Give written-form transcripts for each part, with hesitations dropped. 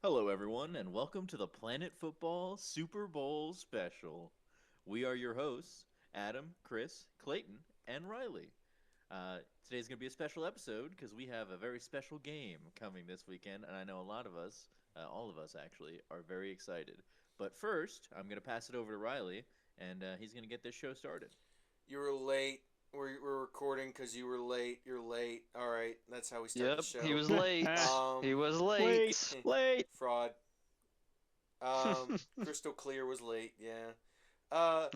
Hello, everyone, and welcome to the Planet Football Super Bowl special. We are your hosts, Adam, Chris, Clayton, and Riley. Today's going to be a special episode because we have a very special game coming this weekend, and I know a lot of us, all of us actually, are very excited. But first, I'm going to pass it over to Riley, and he's going to get this show started. You were late. We're recording because you were late. You're late. All right, that's how we start the Yep, he show. was late. He was Late, late. late. Fraud. Crystal Clear was late. Yeah.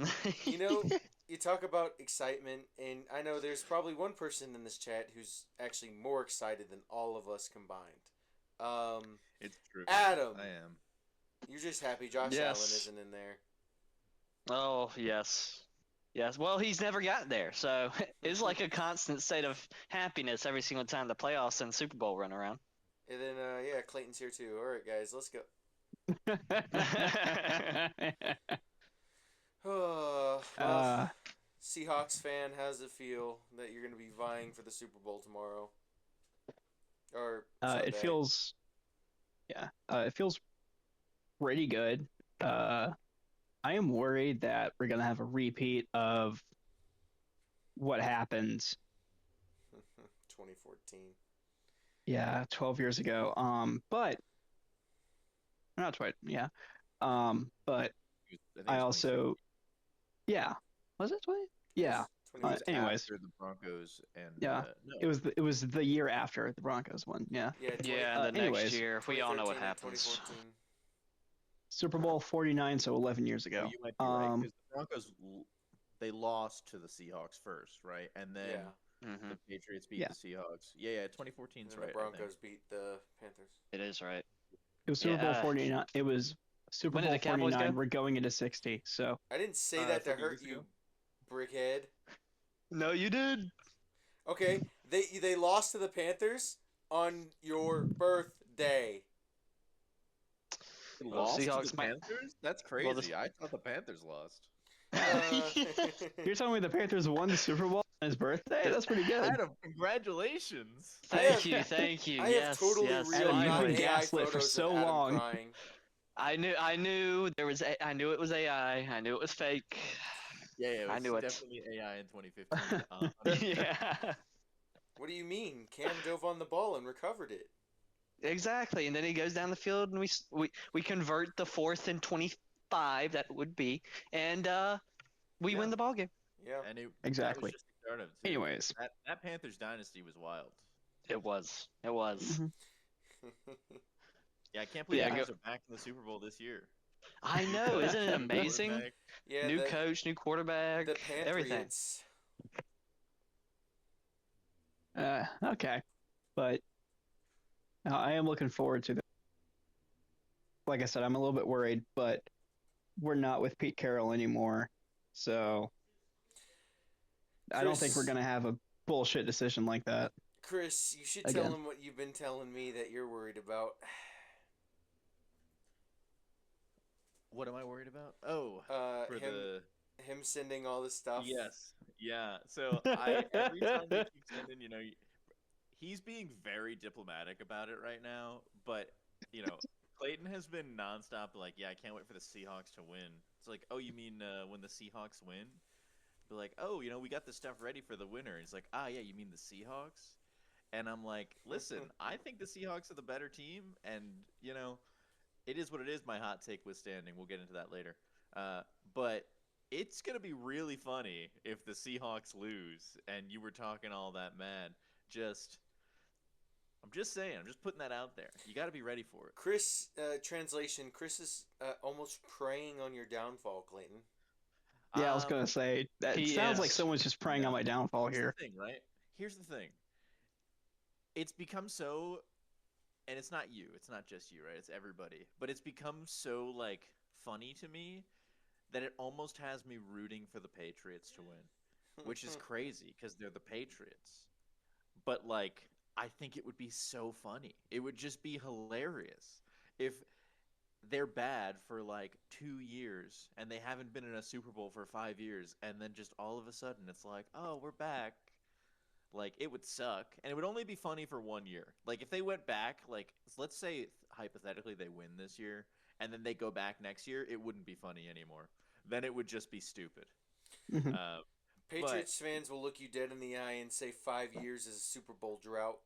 You know, you talk about excitement, and I know there's probably one person in this chat who's actually more excited than all of us combined. Um, It's true. Adam, I am. you're just happy Josh Allen Yes. isn't in there. Oh, yes. Yes. Well, he's never got there, so it's like a constant state of happiness every single time the playoffs and Super Bowl run around. And then, yeah, Clayton's here too. All right, guys, let's go. Oh, well, uh, Seahawks fan, how's it feel that you're going to be vying for the Super Bowl tomorrow or it Sunday? feels, it feels pretty good. I am worried that we're gonna have a repeat of what happened. 2014. Yeah, 12 years ago. But not 20. Yeah. But I think I it's also, yeah, was it 20? It Yeah. was It was 2015. Anyways, after the Broncos and yeah, no. it was the year after the Broncos won. Yeah. Yeah, 20, Yeah, and the next Anyways, year, we all know what 2013 and happens. 2014. Super Bowl 49, so 11 years Oh, ago. you might be right because the they lost to the Seahawks first, right? And then Yeah. Hmm. the Patriots beat Yeah, the Seahawks. Yeah, 2014 And is then the right, I think. Broncos beat the Panthers. It is right. it was Super Bowl Yeah. 49. It was Super When did Bowl the Cowboys 49. go? We're going into 60. So I didn't say that to 30 hurt years ago. you, brickhead. No, you did. Okay, they lost to the Panthers on your birthday. They Well, lost to the Seahawks might. Panthers? That's Well, crazy. I thought the Panthers lost. Uh, you're telling me the Panthers won the Super Bowl on his birthday? That's pretty good. Adam, congratulations. I Thank have you, thank you. I have Yes, totally yes. real, Adam, you've not been Finally, AI gaslit for photos of so Adam long. crying. I knew there was. I knew it was AI. I knew it was fake. Yeah, it I was knew it. definitely AI in 2015. Yeah. What do you mean? Cam dove on the ball and recovered it. Exactly, and then he goes down the field, and we convert the 4th and 25. That would be, and we Yeah, win the ball game. Yeah. and that was Exactly. just the start of it, too. Anyways, That Panthers dynasty was wild. It was. It was. mhm. Yeah, I can't But believe yeah, you guys go. are back in the Super Bowl this year. I know, isn't it New amazing? quarterback. Yeah, New the coach, new quarterback, the everything. Patriots. Okay, but I am looking forward to the. Like I said, I'm a little bit worried, but we're not with Pete Carroll anymore, so I don't think we're Chris, gonna have a bullshit decision like that Chris, you should tell again. him what you've been telling me that you're worried about. What am I worried about? Oh, Uh, for him the him sending all this stuff. yes, yeah. So I every time he keeps sending, he's being very diplomatic about it right now. But Clayton has been nonstop like, yeah, I can't wait for the Seahawks to win. It's like, oh, you mean when the Seahawks win? Be like, oh, we got the stuff ready for the winner. He's like, ah, yeah, you mean the Seahawks? And I'm like, listen, I think the Seahawks are the better team, and it is what it is. My hot take withstanding. We'll get into that later. But it's gonna be really funny if the Seahawks lose and you were talking all that mad. Just, I'm just saying. I'm just putting that out there. You got to be ready for it. Chris, translation. Chris is almost preying on your downfall, Clayton. Yeah, I was gonna Um, say that He sounds like is. someone's just preying on no. my downfall Here's the here. thing, right? Here's the thing. It's become so, and it's not you. It's not just you, right? It's everybody. But it's become so like funny to me that it almost has me rooting for the Patriots to win, which is crazy because they're the Patriots. But like, I think it would be so funny. It would just be hilarious if they're bad for like 2 years and they haven't been in a Super Bowl for 5 years, and then just all of a sudden it's like, oh, we're back. like it would suck, and it would only be funny for 1 year. Like if they went back, like let's say hypothetically they win this year, and then they go back next year, it wouldn't be funny anymore. Then it would just be stupid. Mhm. Patriots fans will look you dead in the eye and say 5 years is a Super Bowl drought.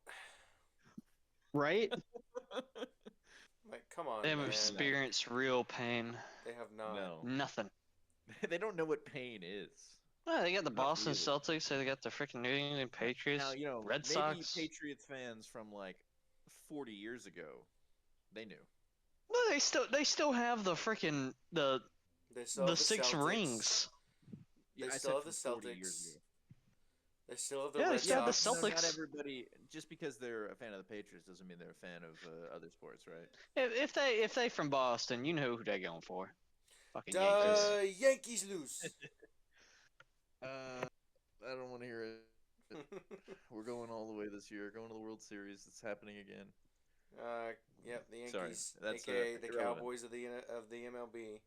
Right? Like, come on, They have man. experienced real pain. They have not. No, Nothing. they don't know what pain is. Well, they got the Not Boston really. Celtics. They got the freaking New England Patriots. Now Red maybe Sox. Patriots fans from like 40 years ago, they knew. No, they still have the freaking the They still have the six Celtics. rings. They I still said have the from 40 years Celtics. ago. They still have the Yeah, they Red still have the Sox. Celtics. Not everybody, just because they're a fan of the Patriots, doesn't mean they're a fan of other sports, right? If they from Boston, you know who they going for. Fucking Duh, Yankees. Yankees lose. I don't want to hear it. We're going all the way this year. Going to the World Series. It's happening again. Yep, the Yankees, Sorry, that's, aka the irrelevant. Cowboys of the MLB.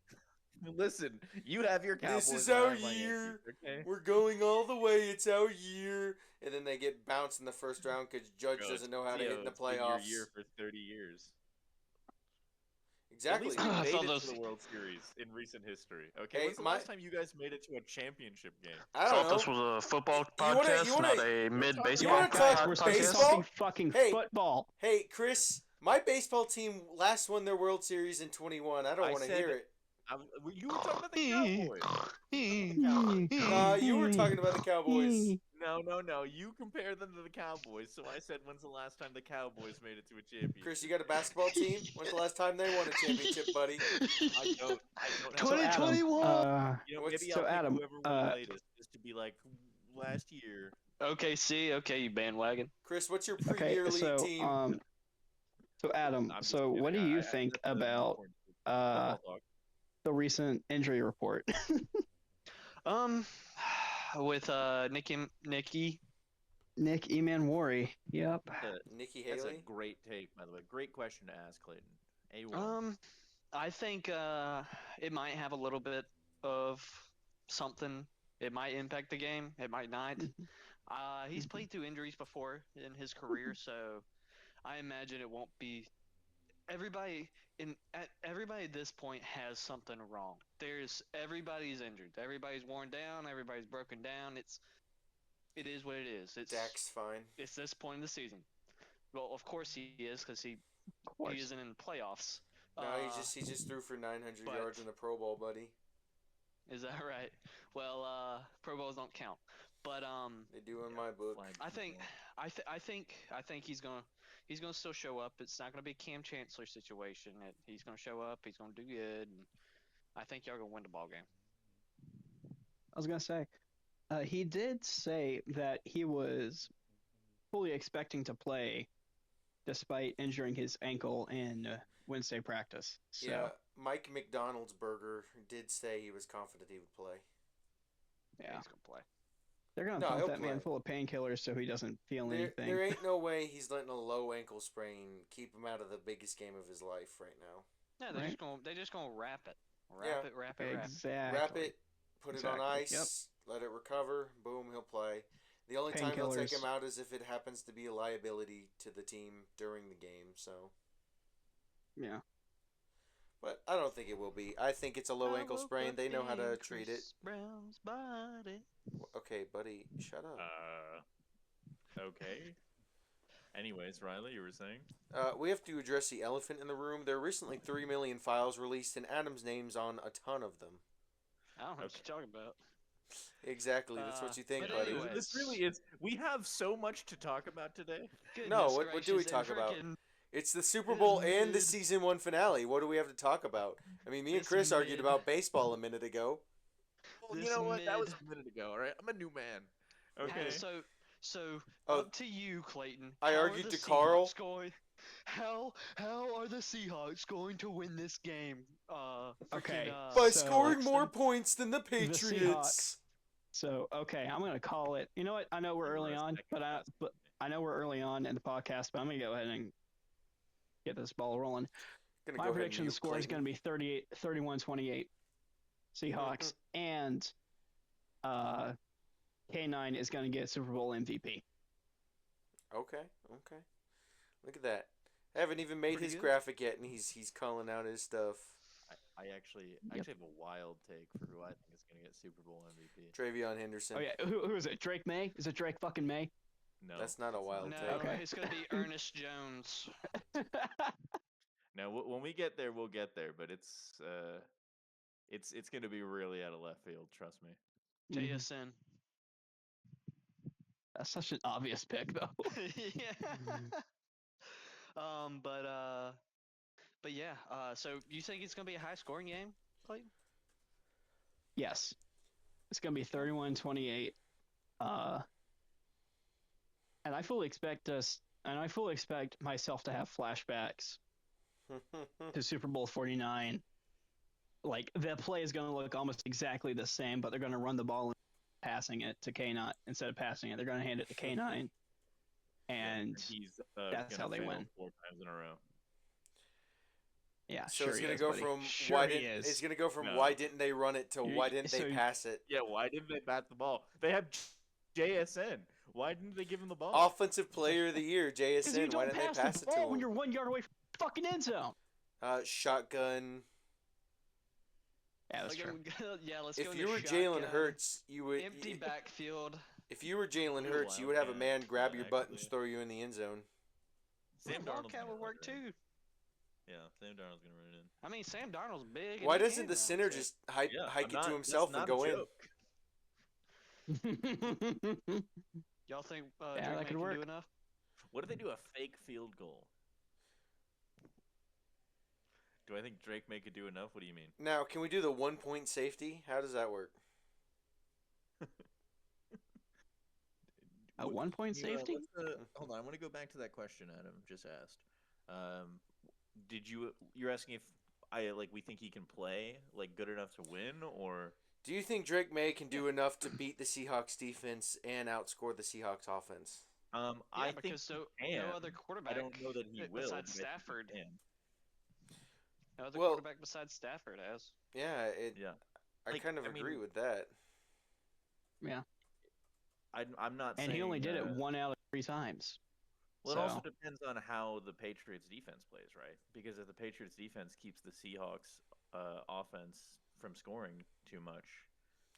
Listen, you have your Cowboys. This is and I our have my year. Yankees, okay? We're going all the way. It's our year. And then they get bounced in the first round because Judge Bro, doesn't know how to Theo, hit in the it's been playoffs. your year for 30 years. Exactly. At least we I made thought it those- to the World Series in recent history. Okay, Hey, when's the last time you guys made it to a championship game? I Thought don't know. this was a football You wanna- podcast, you wanna- not a mid You baseball wanna talk Guys, we're supposed to be baseball? talking fucking Hey. football. Hey, Chris, my baseball team last won their World Series in 21. I don't I want to said- hear it. You were talking about the Cowboys. Nah, you were talking about the Cowboys. No. You compare them to the Cowboys. So I said, when's the last time the Cowboys made it to a championship? Chris, you got a basketball team? When's the last time they won a championship, buddy? I don't have. So Adam, 2021. what's- Maybe so I'll pick Adam, whoever won the latest, just to be like last year. Okay, you bandwagon. Chris, what's your okay, Premier League so team? so Adam, I'm just so what do kidding. you think that's the about important uh football talk. the recent injury report? With Nicky. Nick Emanwari. Yep. Nikki That's a Haley? great take, by the way. Great question to ask, Clayton. A1. I think it might have a little bit of something. It might impact the game. It might not. He's played through injuries before in his career, so I imagine it won't be. Everybody at this point has something wrong. Everybody's injured. Everybody's worn down. Everybody's broken down. It is what it is. Dak's fine. It's this point in the season. Well, of course he is because he isn't in the playoffs. No, he just threw for 900 but- yards in the Pro Bowl, buddy. Is that right? Well, Pro Bowls don't count. But They do in my book. Flag I think he's gonna still show up. It's not gonna be a Cam Chancellor situation. He's gonna show up. He's gonna do good. And I think y'all gonna win the ball game. I was gonna say, he did say that he was fully expecting to play, despite injuring his ankle in Wednesday practice. So, Yeah, Mike McDonald's burger did say he was confident he would play. yeah. He's gonna play. They're gonna No, pump he'll that man play. full of painkillers so he doesn't feel anything. There ain't no way he's letting a low ankle sprain keep him out of the biggest game of his life right now. Yeah, Right. they're just gonna wrap it. Yeah. Wrap it. Exactly. Wrap it, put it on Exactly, ice, let it recover, boom, he'll play. The only time they'll take Painkillers. him out is if it happens to be a liability to the team during the game, so. Yeah. But I don't think it will be. I think it's a low ankle sprain. They know how to treat it. Brown's body. Okay, buddy, shut up. Okay. Anyways, Riley, you were saying? We have to address the elephant in the room. There are recently 3 million files released, and Adam's name's on a ton of them. I don't know what you're talking about. Exactly, that's what you think, but buddy. anyway. This really is. We have so much to talk about today. No, Goodness what do we gracious, talk and about? frickin' It's the Super Bowl and the Mid. season 1 finale. What do we have to talk about? I mean, me and This Chris argued mid. about baseball a minute ago. Well, you This know what? That was mid- a minute ago, all right? I'm a new man. Okay. So Oh, up to you, Clayton. I How are argued the to Carl. Seahawks Going, how are the Seahawks going to win this game? Okay. By So- scoring more points than the Seahawks. Patriots. So okay, I'm gonna call it. You know what? I know we're You were early a on, second but best. I know we're early on in the podcast, but I'm gonna go ahead and get this ball rolling. Gonna My go ahead prediction and the score is Clayton. going to be 31-28 Seahawks, and K9 is going to get Super Bowl MVP. Okay. Look at that. I haven't even made Pretty his good. graphic yet, and he's calling out his stuff. I actually Yep. have a wild take for who I think is going to get Super Bowl MVP. Travion Henderson. Oh yeah, who is it? Drake May? Is it Drake fucking May? No, That's not a it's wild No, take. Okay. it's gonna be Ernest Jones. No, when we get there, we'll get there. But it's going to be really out of left field. Trust me. Mhm. JSN. That's such an obvious pick, though. Yeah. But yeah. So you think it's gonna be a high scoring game, Clayton? Yes, it's gonna be 31-28. And I fully expect myself to have flashbacks to Super Bowl 49. Like the play is gonna look almost exactly the same, but they're gonna run the ball and passing it to K9 instead of passing it. They're gonna hand it to K9, and He's that's gonna how they fail win. 4 times in a row. yeah, So sure it's he gonna is, go buddy. from Sure why he didn't is. it's gonna go from No. why didn't they run it to You- why didn't so they you- pass it? Yeah, why didn't they bat the ball? They have JSN. Why didn't they give him the ball? Offensive Player of the Year, Because you JSN. Why don't didn't they pass pass the it to ball when him? you're 1 yard away from the fucking end zone. Shotgun. Yeah, that's Like, true. yeah, let's go If into you were Jalen shotgun, Hurts, you would. empty backfield. If you were Jalen Ooh, Hurts, you would have a Wildcat. man grab Yeah, your butt and actually. throw you in the end zone. Sam Darnold's Wildcat gonna would work run it in. too. Yeah, Sam Darnold's gonna run it in. I mean, Sam Darnold's big. and Why he doesn't can the run, center so- just hike Yeah, it to himself and that's go not a in? joke. Y'all think Yeah, Drake that May could can work. do enough? What if they do a fake field goal? Do I think Drake May could do enough? What do you mean? Now, can we do the 1 point safety? How does that work? A 1 point safety? Hold on, I want to go back to that question Adam just asked. You're asking if we think he can play good enough to win, or Do you think Drake May can do enough to beat the Seahawks defense and outscore the Seahawks offense? Yeah, I think because he no can. other quarterback. I don't know that he will. Besides but I think he Stafford, can. no other Well- quarterback besides Stafford has. Yeah, Yeah, I kind of agree with that. Yeah. I'm not. And saying, he only did it 1 out of 3 times. Well, So- it also depends on how the Patriots defense plays, right? Because if the Patriots defense keeps the Seahawks offense from scoring too much,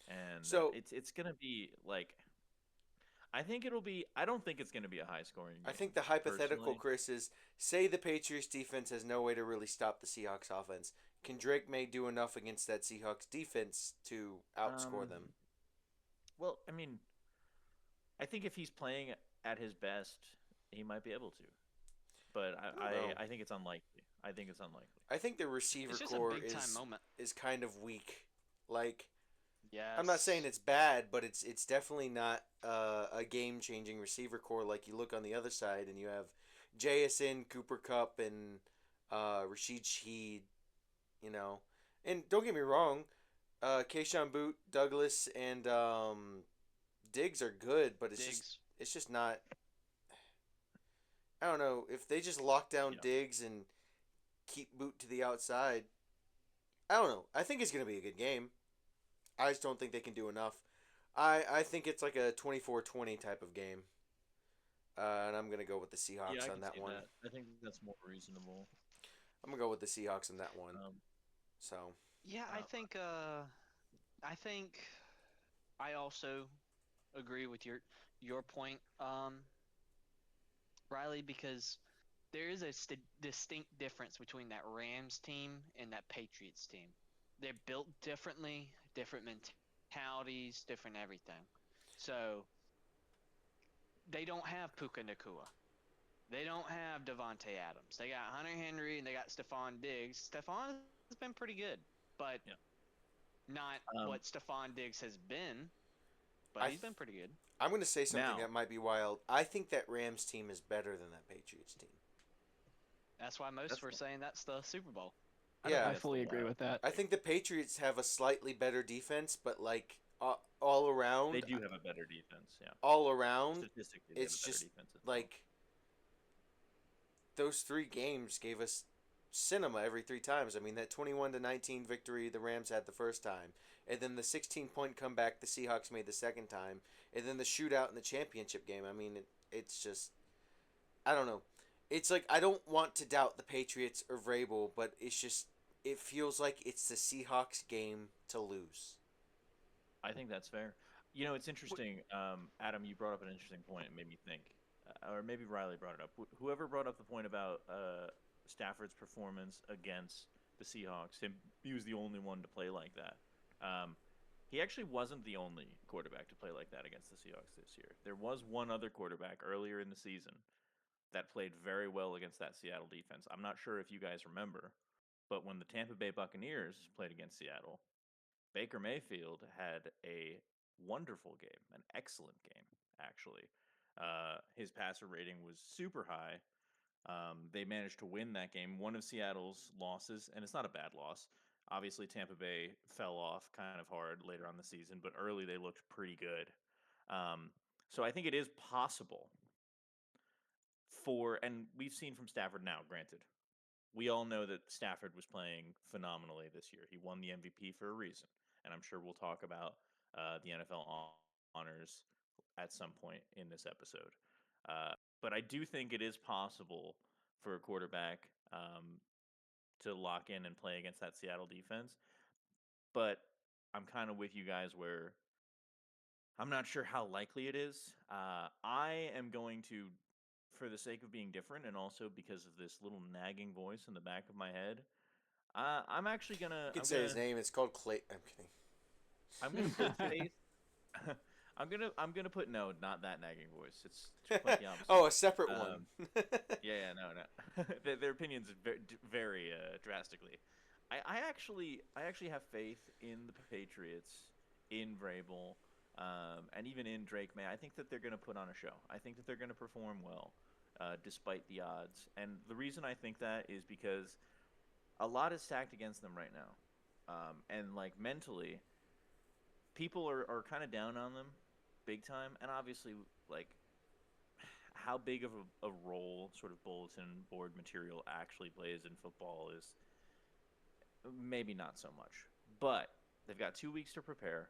and So- it's gonna be I think it'll be. I don't think it's gonna be a high scoring game. I think the hypothetical, personally. Chris, is say the Patriots defense has no way to really stop the Seahawks offense. Can Drake May do enough against that Seahawks defense to outscore them? Well, I mean, I think if he's playing at his best, he might be able to. But don't know. I think it's unlikely. I think it's unlikely. I think the receiver It's just a core big time moment. is kind of weak. Like, Yeah. I'm not saying it's bad, but it's definitely not a game changing receiver core. Like you look on the other side and you have JSN, Cooper Cup, and Rashid Shaheed. You know, and don't get me wrong, Keyshawn Boot, Douglas, and Diggs are good, but it's just not. I don't know if they just lock down Yeah. Diggs and keep Boot to the outside. I don't know. I think it's gonna be a good game. I just don't think they can do enough. I think it's like a 24-20 type of game. And I'm going to go with the Seahawks Yeah, I on can that see one. that. I think that's more reasonable. I'm going to go with the Seahawks on that one. So, Yeah, I think I also agree with your point, Riley, because there is a distinct difference between that Rams team and that Patriots team. They're built differently, different mentalities, different everything. So they don't have Puka Nakua. They don't have Devontae Adams. They got Hunter Henry and they got Stephon Diggs. Stephon has been pretty good, but Yeah. not what Stephon Diggs has been. But he's been pretty good. I'm going to say something Now- that might be wild. I think that Rams team is better than that Patriots team. That's why most were saying that's the Super Bowl. Yeah. I fully agree with that. I think the Patriots have a slightly better defense, but like all around, They do have a better defense, yeah. all around, Statistically, they it's have a better just defense. as well. like those 3 games gave us cinema every 3 times. I mean, that 21-19 victory the Rams had the first time, and then the 16-point comeback the Seahawks made the second time, and then the shootout in the championship game. I mean, it's just I don't know. It's like I don't want to doubt the Patriots or Vrabel, but it's just it feels like it's the Seahawks game to lose. I think that's fair. You know, it's interesting. Adam, you brought up an interesting point. It made me think, or maybe Riley brought it up. Whoever brought up the point about Stafford's performance against the Seahawks, he was the only one to play like that. Um, he actually wasn't the only quarterback to play like that against the Seahawks this year. There was one other quarterback earlier in the season that played very well against that Seattle defense. I'm not sure if you guys remember, but when the Tampa Bay Buccaneers played against Seattle, Baker Mayfield had a wonderful game, an excellent game, actually. His passer rating was super high. They managed to win that game, one of Seattle's losses, and it's not a bad loss. Obviously, Tampa Bay fell off kind of hard later on the season, but early they looked pretty good. Um, so I think it is possible and we've seen from Stafford now, granted, we all know that Stafford was playing phenomenally this year. He won the MVP for a reason, and I'm sure we'll talk about the NFL honors at some point in this episode. But I do think it is possible for a quarterback to lock in and play against that Seattle defense. But I'm kind of with you guys where I'm not sure how likely it is. I am going to, for the sake of being different, and also because of this little nagging voice in the back of my head, I'm actually gonna. You can say his name. It's called Clay. I'm kidding. I'm gonna put faith. I'm gonna put no, not that nagging voice. It's quite the opposite. Oh, a separate one. Yeah, no. Their opinions vary drastically. I actually have faith in the Patriots, in Vrabel, and even in Drake May. I think that they're going to put on a show. I think that they're going to perform well, despite the odds. And the reason I think that is because a lot is stacked against them right now, and like mentally, people are kind of down on them, big time. And obviously, like how big of a role sort of bulletin board material actually plays in football is maybe not so much. But they've got 2 weeks to prepare.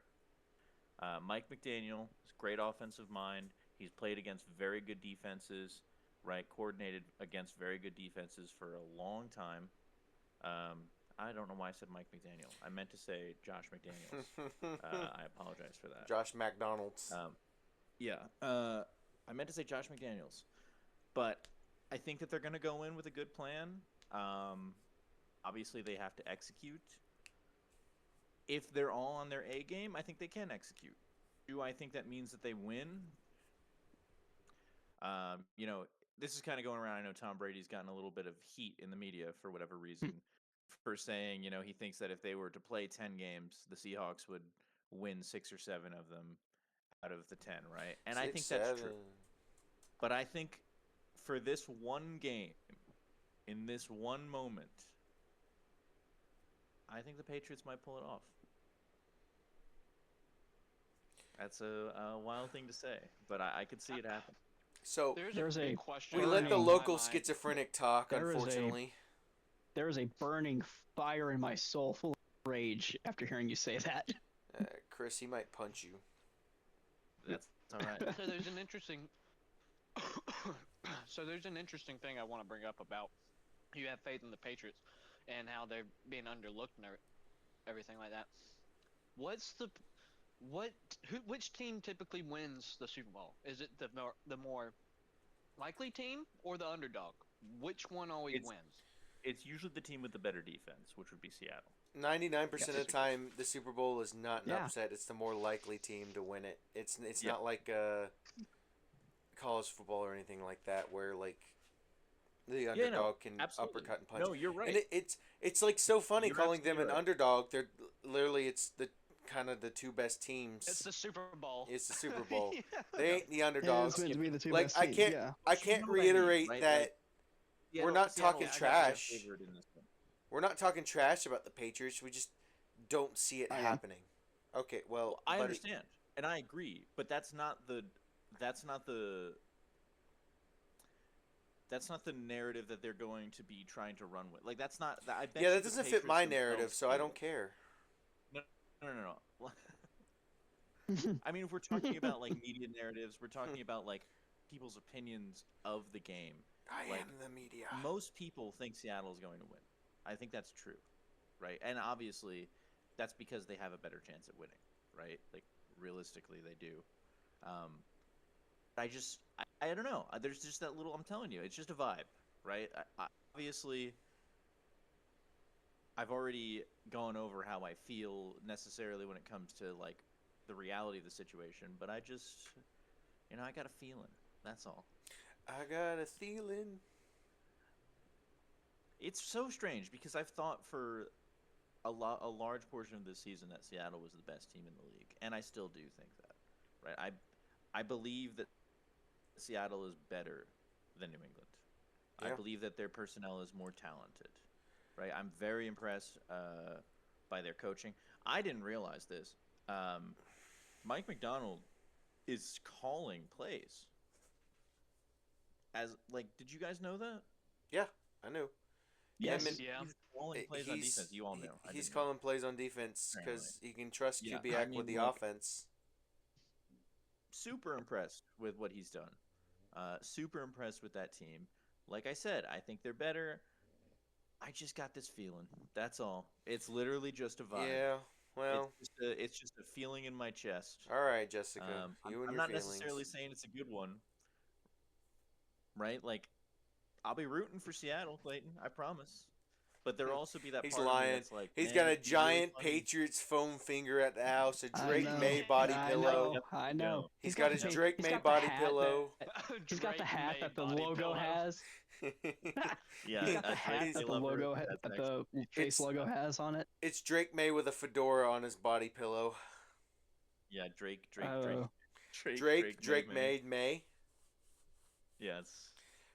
Mike McDaniel is a great offensive mind. He's played against very good defenses, right? Coordinated against very good defenses for a long time. I don't know why I said Mike McDaniel. I meant to say Josh McDaniels. I apologize for that. Josh McDonald's. Yeah. I meant to say Josh McDaniels. But I think that they're going to go in with a good plan. Obviously, they have to execute. If they're all on their A game, I think they can execute. Do I think that means that they win? This is kind of going around. I know Tom Brady's gotten a little bit of heat in the media for whatever reason for saying, he thinks that if they were to play 10 games, the Seahawks would win 6 or 7 of them out of the 10, right? And I think that's true. But I think for this one game, in this one moment, I think the Patriots might pull it off. That's a wild thing to say, but I could see it happen. So there's a question. We let the local schizophrenic talk, unfortunately. There is a burning fire in my soul full of rage after hearing you say that. Chris, he might punch you. That's all right. So there's an interesting thing I want to bring up about you have faith in the Patriots and how they're being underlooked and everything like that. Which team typically wins the Super Bowl? Is it the more likely team or the underdog? Which one always wins? It's usually the team with the better defense, which would be Seattle. 99% of the time, the Super Bowl is not an upset. It's the more likely team to win it. It's not like college football or anything like that, where like the underdog can uppercut and punch. No, you're right. And it's like so funny calling them an underdog. They're literally it's the kind of the two best teams. It's the Super Bowl. It's the Super Bowl. They ain't the underdogs. Yeah, the two like best I teams, can't yeah. I can't reiterate right? that. Like, we're not talking trash. In this one. We're not talking trash about the Patriots. We just don't see it happening. Okay, well, I understand and I agree, but that's not the narrative that they're going to be trying to run with. Like that's not. I bet that doesn't fit my narrative, so I don't care. No. I mean, if we're talking about like media narratives, we're talking about like people's opinions of the game, I like, am the media. most people think Seattle is going to win. I think that's true, right? And obviously, that's because they have a better chance at winning, right? Like, realistically, they do. I don't know. There's just that little. I'm telling you, it's just a vibe, right? Obviously, I've already gone over how I feel necessarily when it comes to like the reality of the situation, but I just, I got a feeling. That's all. I got a feeling. It's so strange because I've thought for a large portion of this season that Seattle was the best team in the league, and I still do think that, right? I believe that Seattle is better than New England. Yeah. I believe that their personnel is more talented, right? I'm very impressed by their coaching. I didn't realize this. Mike McDonald is calling plays. Did you guys know that? Yeah, I knew. Yes, Yeah. he's calling plays on defense. You all know. He's calling plays on defense because he can trust Yeah, Kubiak I mean, with the like, offense. Super impressed with what he's done. Super impressed with that team. Like I said, I think they're better. I just got this feeling. That's all. It's literally just a vibe. Yeah, well, it's just a feeling in my chest. all right, Jessica. I'm your not feelings. necessarily saying it's a good one, right? Like, I'll be rooting for Seattle, Clayton. I promise. But there'll also be that He's part of me lying. that's like, He's man, got a it'd be really giant funny. Patriots foam finger at the house, a I Drake know. May body I pillow. know. I know. He's got his Drake he's May got the body hat pillow. He's got the Drake hat May that the body logo pillow. has. Yeah, He's got the a hat Drake that May the lover, logo that's that excellent. the face It's- logo has on it. It's Drake May with a fedora on his body pillow. Yeah, Drake Oh. Drake May. Yeah, it's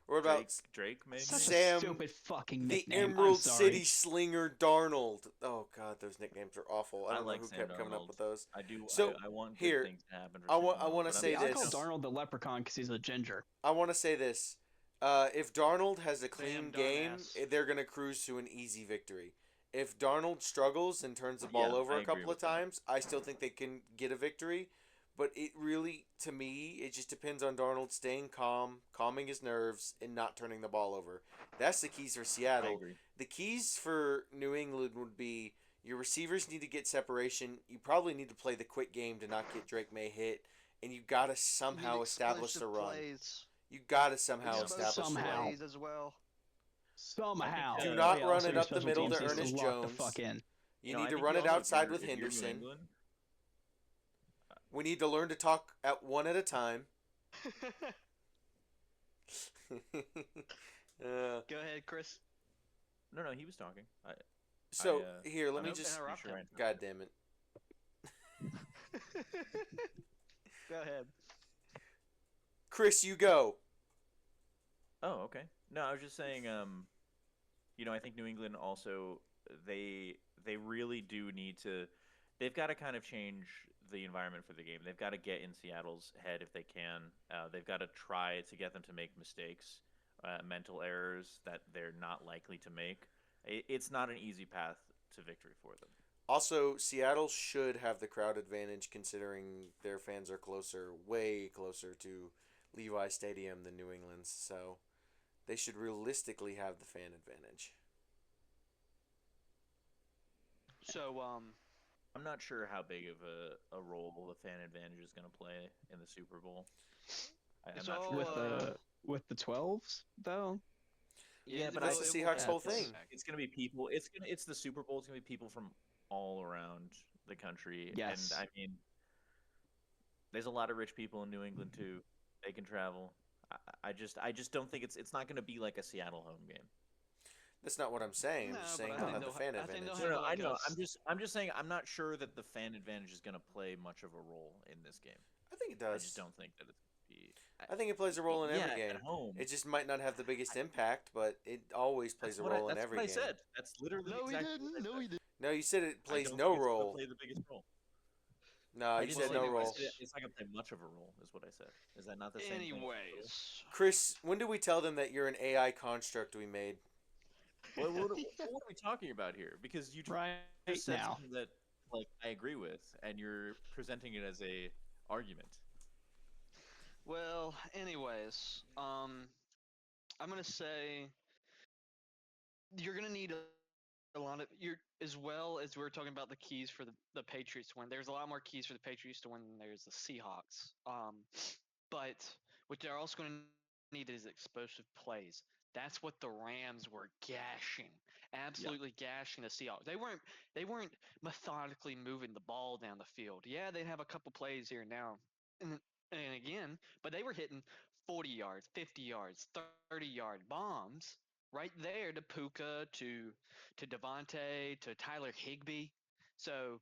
What about Drake May? Such Sam, a stupid fucking the nickname. I'm Emerald sorry. City Slinger Darnold? Oh God, those nicknames are awful. I don't know like who Sam kept coming up Darnold. with those. I do. So, I want here, good things to happen. For I want- Sam I wanna Darnold, but say I'm I'll this. call Darnold the leprechaun because he's a ginger. I want to say this. If Darnold has a clean Sam game, Darnass. they're going to cruise to an easy victory. If Darnold struggles and turns the ball Yeah, over I a agree couple of with that. times, I still think they can get a victory. But it really, to me, it just depends on Darnold staying calm, calming his nerves, and not turning the ball over. That's the keys for I Seattle. agree. The keys for New England would be your receivers need to get separation. You probably need to play the quick game to not get Drake May hit. And you got to somehow Need establish the explosive run. plays. You got to somehow Explosive establish the Somehow. run. plays as well. Somehow. Do not Yeah, run also it your up the special middle teams to needs Ernest lock the Jones. fuck in. You know, need I to think run it also, outside if with you're New Henderson. England, We need to learn to talk at one at a time. Go ahead, Chris. no, he was talking. So I, here, let I'm me not just. pretty interrupt sure him. I- God damn it, Go ahead. Chris, you go. Oh, okay. No, I was just saying. I think New England also they really do need to. They've got to kind of change the environment for the game. They've got to get in Seattle's head if they can. They've got to try to get them to make mistakes, mental errors that they're not likely to make. It's not an easy path to victory for them. Also, Seattle should have the crowd advantage considering their fans are closer, way closer to Levi Stadium than New England's. So they should realistically have the fan advantage. So, I'm not sure how big of a role the fan advantage is going to play in the Super Bowl. I'm It's not all, sure. With the 12s though. Yeah, but that's the Seahawks' whole thing. It's going to be people. It's the Super Bowl. It's going to be people from all around the country. Yes. And I mean, there's a lot of rich people in New England too. They can travel. I just don't think it's not going to be like a Seattle home game. That's not what I'm saying. I'm No, just but saying I they'll think have the they'll fan ha- I think advantage. they'll No, I like know. us. I'm just saying I'm not sure that the fan advantage is going to play much of a role in this game. I think it I does. just don't think that it's going to be. I think it plays a role in every game. At home. It just might not have the biggest impact, but it always plays a role in every game. That's what I said. That's literally no, he exactly didn't. what I No, said. he didn't. No, you said it I plays don't no think it's gonna role. Play the biggest role. No, I you didn't said say no that. I role. said it's not gonna play much of a role, is what I said. Is that not the same thing? Anyways. Chris, when do we tell them that you're an AI construct we made? What are we talking about here? Because you Right just said now. something that I agree with, and you're presenting it as a argument. Well, anyways, I'm gonna say you're gonna need a lot of you're as well as we're talking about the keys for the Patriots to win. There's a lot more keys for the Patriots to win than there's the Seahawks. But what they're also going to need is explosive plays. That's what the Rams were gashing, absolutely gashing the Seahawks. They weren't methodically moving the ball down the field. Yeah, they'd have a couple plays here and now, and again, but they were hitting 40 yards, 50 yards, 30-yard bombs right there to Puka, to Devontae, to Tyler Higbee. So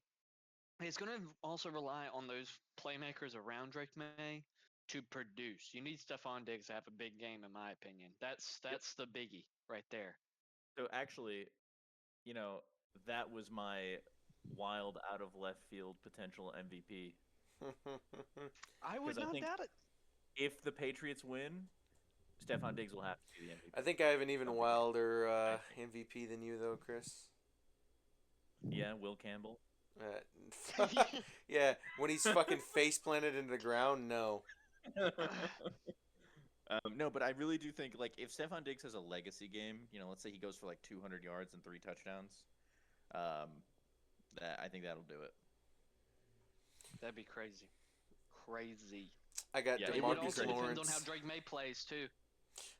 it's going to also rely on those playmakers around Drake May to produce. You need Stephon Diggs to have a big game, in my opinion. That's the biggie right there. So actually, you know, that was my wild out of left field potential MVP. I would 'Cause I not think- doubt it. If the Patriots win, Stephon Diggs will have to be the MVP. I think I have an even Don't forget. wilder I MVP than you, though, Chris. Yeah, Will Campbell. Yeah, when he's fucking face planted into the ground, no. No, but I really do think like if Stephon Diggs has a legacy game, let's say he goes for like 200 yards and 3 touchdowns, I think that'll do it. That'd be crazy. Crazy. I got Yeah, it It would would be also DeMarcus crazy. depend on Lawrence. how Drake May plays too.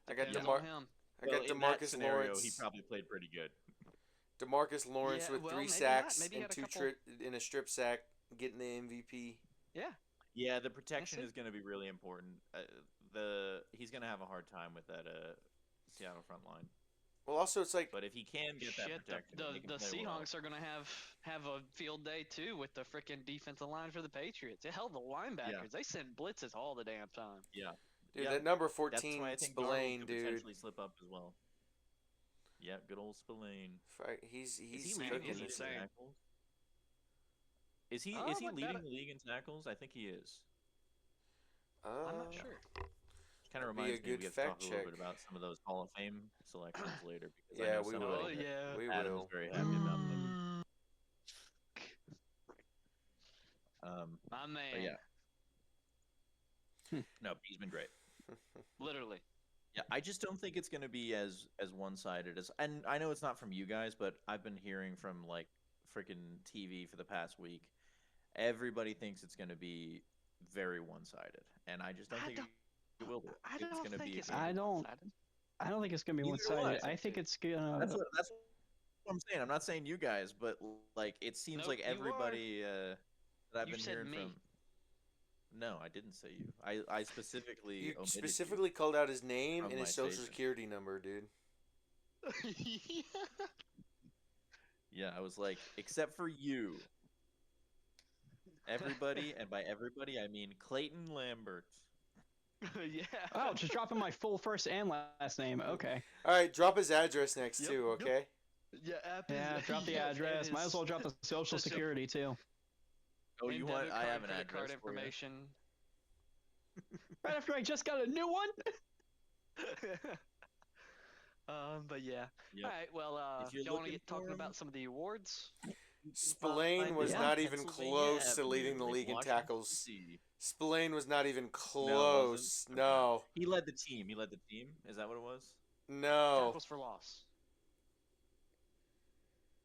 I got Depends DeMar- on him. I got in that DeMarcus scenario, Lawrence. he probably played pretty good. DeMarcus Lawrence Yeah, with well, 3 maybe not. sacks Maybe he and had a 2 couple- in a strip sack, getting the MVP. Yeah. Yeah, the protection it. is going to be really important. He's going to have a hard time with that Seattle front line. Well, also it's like But if he can get that Shit, protection, he can the play well. Seahawks are going to have a field day too with the freaking defensive line for the Patriots. It held the linebackers. They send blitzes all the damn time. Yeah, dude, yeah. that number That's 14 why I think Darnold Spillane, could dude. potentially slip up as well. Yeah, good old Spillane. He's Is he leading leading He's the league insane. in tackles? Is he Oh, is he like that. leading the league in tackles? I think he is. I'm not sure. Kind of That'd be a reminds me we good have to talk fact a little check. bit about some of those Hall of Fame selections later because I Yeah, know we somebody will. Oh, that yeah. We Adam will. is very happy about them. My man. But yeah. No, he's been great. Literally. Yeah, I just don't think it's going to be as one-sided as, and I know it's not from you guys, but I've been hearing from like freaking TV for the past week. Everybody thinks it's going to be very one-sided, and I just don't think it will be. I It's don't going to think be. it's I don't- one-sided. I don't think it's gonna be Neither do I. one-sided. I think it's gonna. That's what I'm saying. I'm not saying you guys, but like it seems Nope, like you are. everybody that I've You been said hearing me. from. No, I didn't say you. I specifically You omitted specifically called out his name From and his my social station. security number, dude. You. Yeah, I was like, except for you. Everybody, and by everybody I mean Clayton Lambert. Yeah. Oh, just dropping my full first and last name. Okay. All right, drop his address next Yep, too, yep. okay? Yeah, drop the Yeah, address. and Might as well drop the social social- security too. Oh, and you want? debit I card, have an credit address card for you. information. Right after I just got a new one. But yeah. Yep. All right. Well, If you're y'all want to looking get talking for about some of the awards? Spillane was Yeah. not even Pennsylvania close to Avenue, leading the Lake league in Washington, tackles. D.C. Spillane was not even No, it close. wasn't? No. Okay. He led the team. Is that what it was? No. Tackles for loss.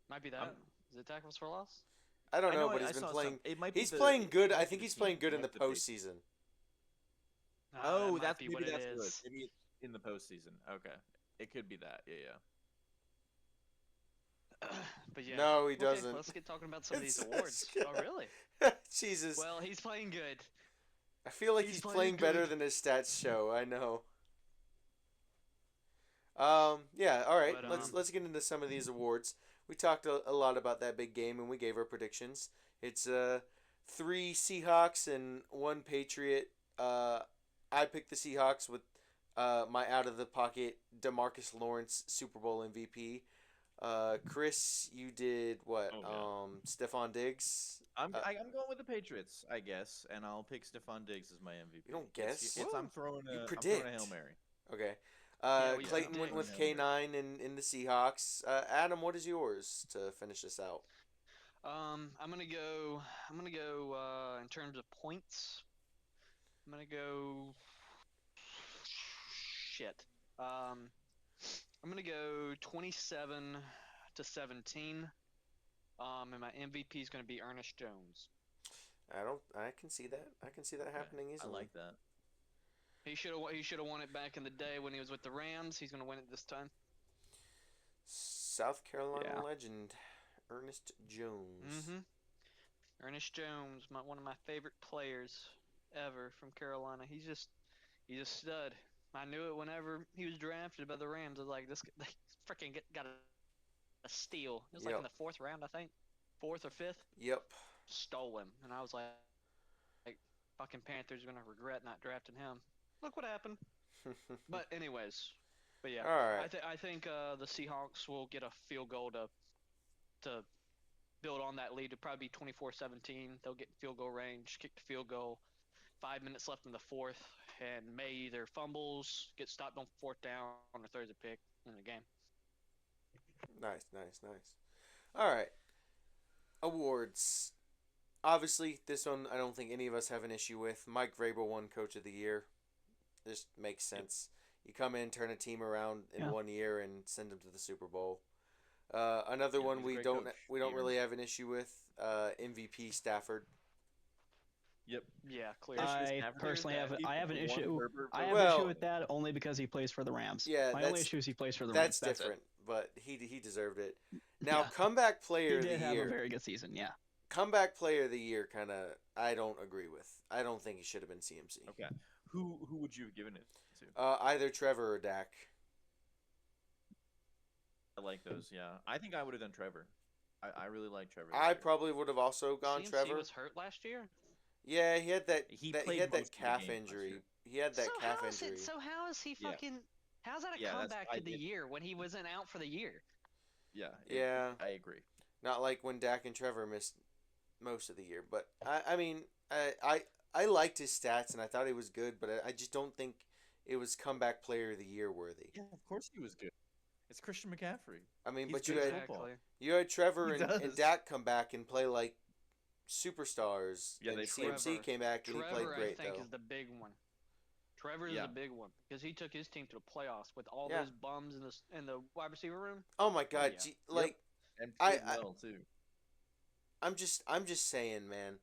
Might be that. Is it tackles for loss? I don't know, but I he's been saw playing. some- it might be He's the- playing it good. might I be think the he's team playing good in the led big- postseason. Oh, that might be what maybe it that's what it is. is. Maybe it's in the postseason. Okay, it could be that. Yeah. But yeah. No, he Okay, doesn't. let's get talking about some of these It's- awards. it's- Oh, really? Jesus. Well, he's playing good. I feel like he's he's playing playing better good. than his stats show. I know. Yeah. All right. But, Let's get into some of these awards. We talked a lot about that big game, and we gave our predictions. It's 3 Seahawks and 1 Patriot. I picked the Seahawks with my out of the pocket DeMarcus Lawrence Super Bowl MVP. Chris, you did what? Oh, Stephon Diggs. I'm going with the Patriots, I guess, and I'll pick Stephon Diggs as my MVP. You don't It's, guess? I'm throwing You a predict. Hail Mary. Okay. Yeah, we Clayton went predict. with K9 in the Seahawks. Adam, what is yours to finish this out? I'm gonna go in terms of points. I'm gonna go shit. I'm gonna go 27-17. And my MVP is gonna be Ernest Jones. I can see that. I can see that happening I easily. like that. He should have won it back in the day when he was with the Rams. He's gonna win it this time. South Carolina Yeah. legend, Ernest Jones. Mm-hmm. Ernest Jones, one of my favorite players ever from Carolina. He's a stud. I knew it whenever he was drafted by the Rams. I was like, this they freaking got a steal. It was like in Yep. the 4th round, I think, 4th or 5th. Yep. Stole him, and I was like fucking Panthers are gonna regret not drafting him. Look what happened. But anyways, yeah, All right. I think the Seahawks will get a field goal to build on that lead. It'll probably be 24-17. They'll get field goal range, kick the field goal. 5 minutes left in the 4th, and May either fumbles, gets stopped on 4th down, or throws a pick in the game. Nice. All right. Awards. Obviously, this one I don't think any of us have an issue with. Mike Vrabel won Coach of the Year. Just makes sense. You come in, turn a team around in 1 year, and send them to the Super Bowl. Another Yeah, one he's a we great don't coach. really have an issue with. MVP Stafford. Yep. Yeah, clear. I personally have an issue. I have an Well- issue with that only because he plays for the Rams. Yeah, My only issue is he plays for the That's Rams. different, but he deserved it. Now, Yeah. comeback player He of the did have year. a very good season. Yeah. Comeback player of the year, kind of, I don't agree with. I don't think he should have been CMC. Okay. Who would you have given it to? Either Trevor or Dak. I like those. Yeah, I think I would have done Trevor. I really like Trevor. this I year. probably would have also gone CMC Trevor. was hurt last year. Yeah, he had that. He He played had that most of the calf games last injury. year. He had that so calf how is injury. it? So how is he Yeah. fucking? How's that a Yeah, that's- comeback I to the did- year when he wasn't out for the year? Yeah. Yeah. I agree. Not like when Dak and Trevor missed most of the year, but I mean, I liked his stats and I thought he was good, but I just don't think it was comeback player of the year worthy. Yeah, of course he was good. It's Christian McCaffrey. I mean, He's but you good had at football. you had Trevor He and does. Dak come back and play like superstars. Yeah, and they CMC Trevor- came back and he played Trevor, great I think, though. is the big one. Trevor is Yeah. the big one because he took his team to the playoffs with all Yeah. those bums in the wide receiver room. Oh my God! yeah. gee, like And I- played well too. I'm just saying, man.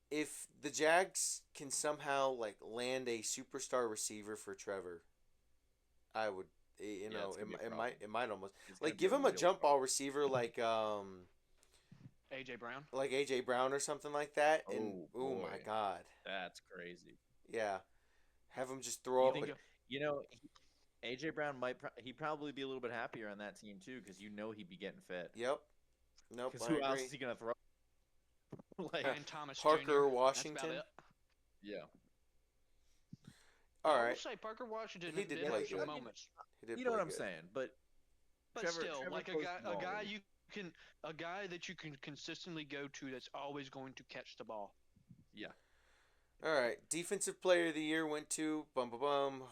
If the Jags can somehow like land a superstar receiver for Trevor, I would, Yeah, it's gonna be a it might almost It's gonna like be give him a real jump problem. ball receiver like AJ Brown. AJ Brown or something like that, and Oh, my boy. God, That's crazy. yeah, have him just throw up. You A, think, AJ Brown he'd probably be a little bit happier on that team too, because he'd be getting fed. yep, nope, Because I who else agree. is he gonna throw? like, And Thomas Parker Jr. Washington? That's about it. yeah. All I will right, say Parker Washington He did did play have some good. moments, he did You know play what I'm good. saying, but but Trevor like throws the a ball. guy that you can consistently go to that's always going to catch the ball. Yeah. All right, defensive player of the year went to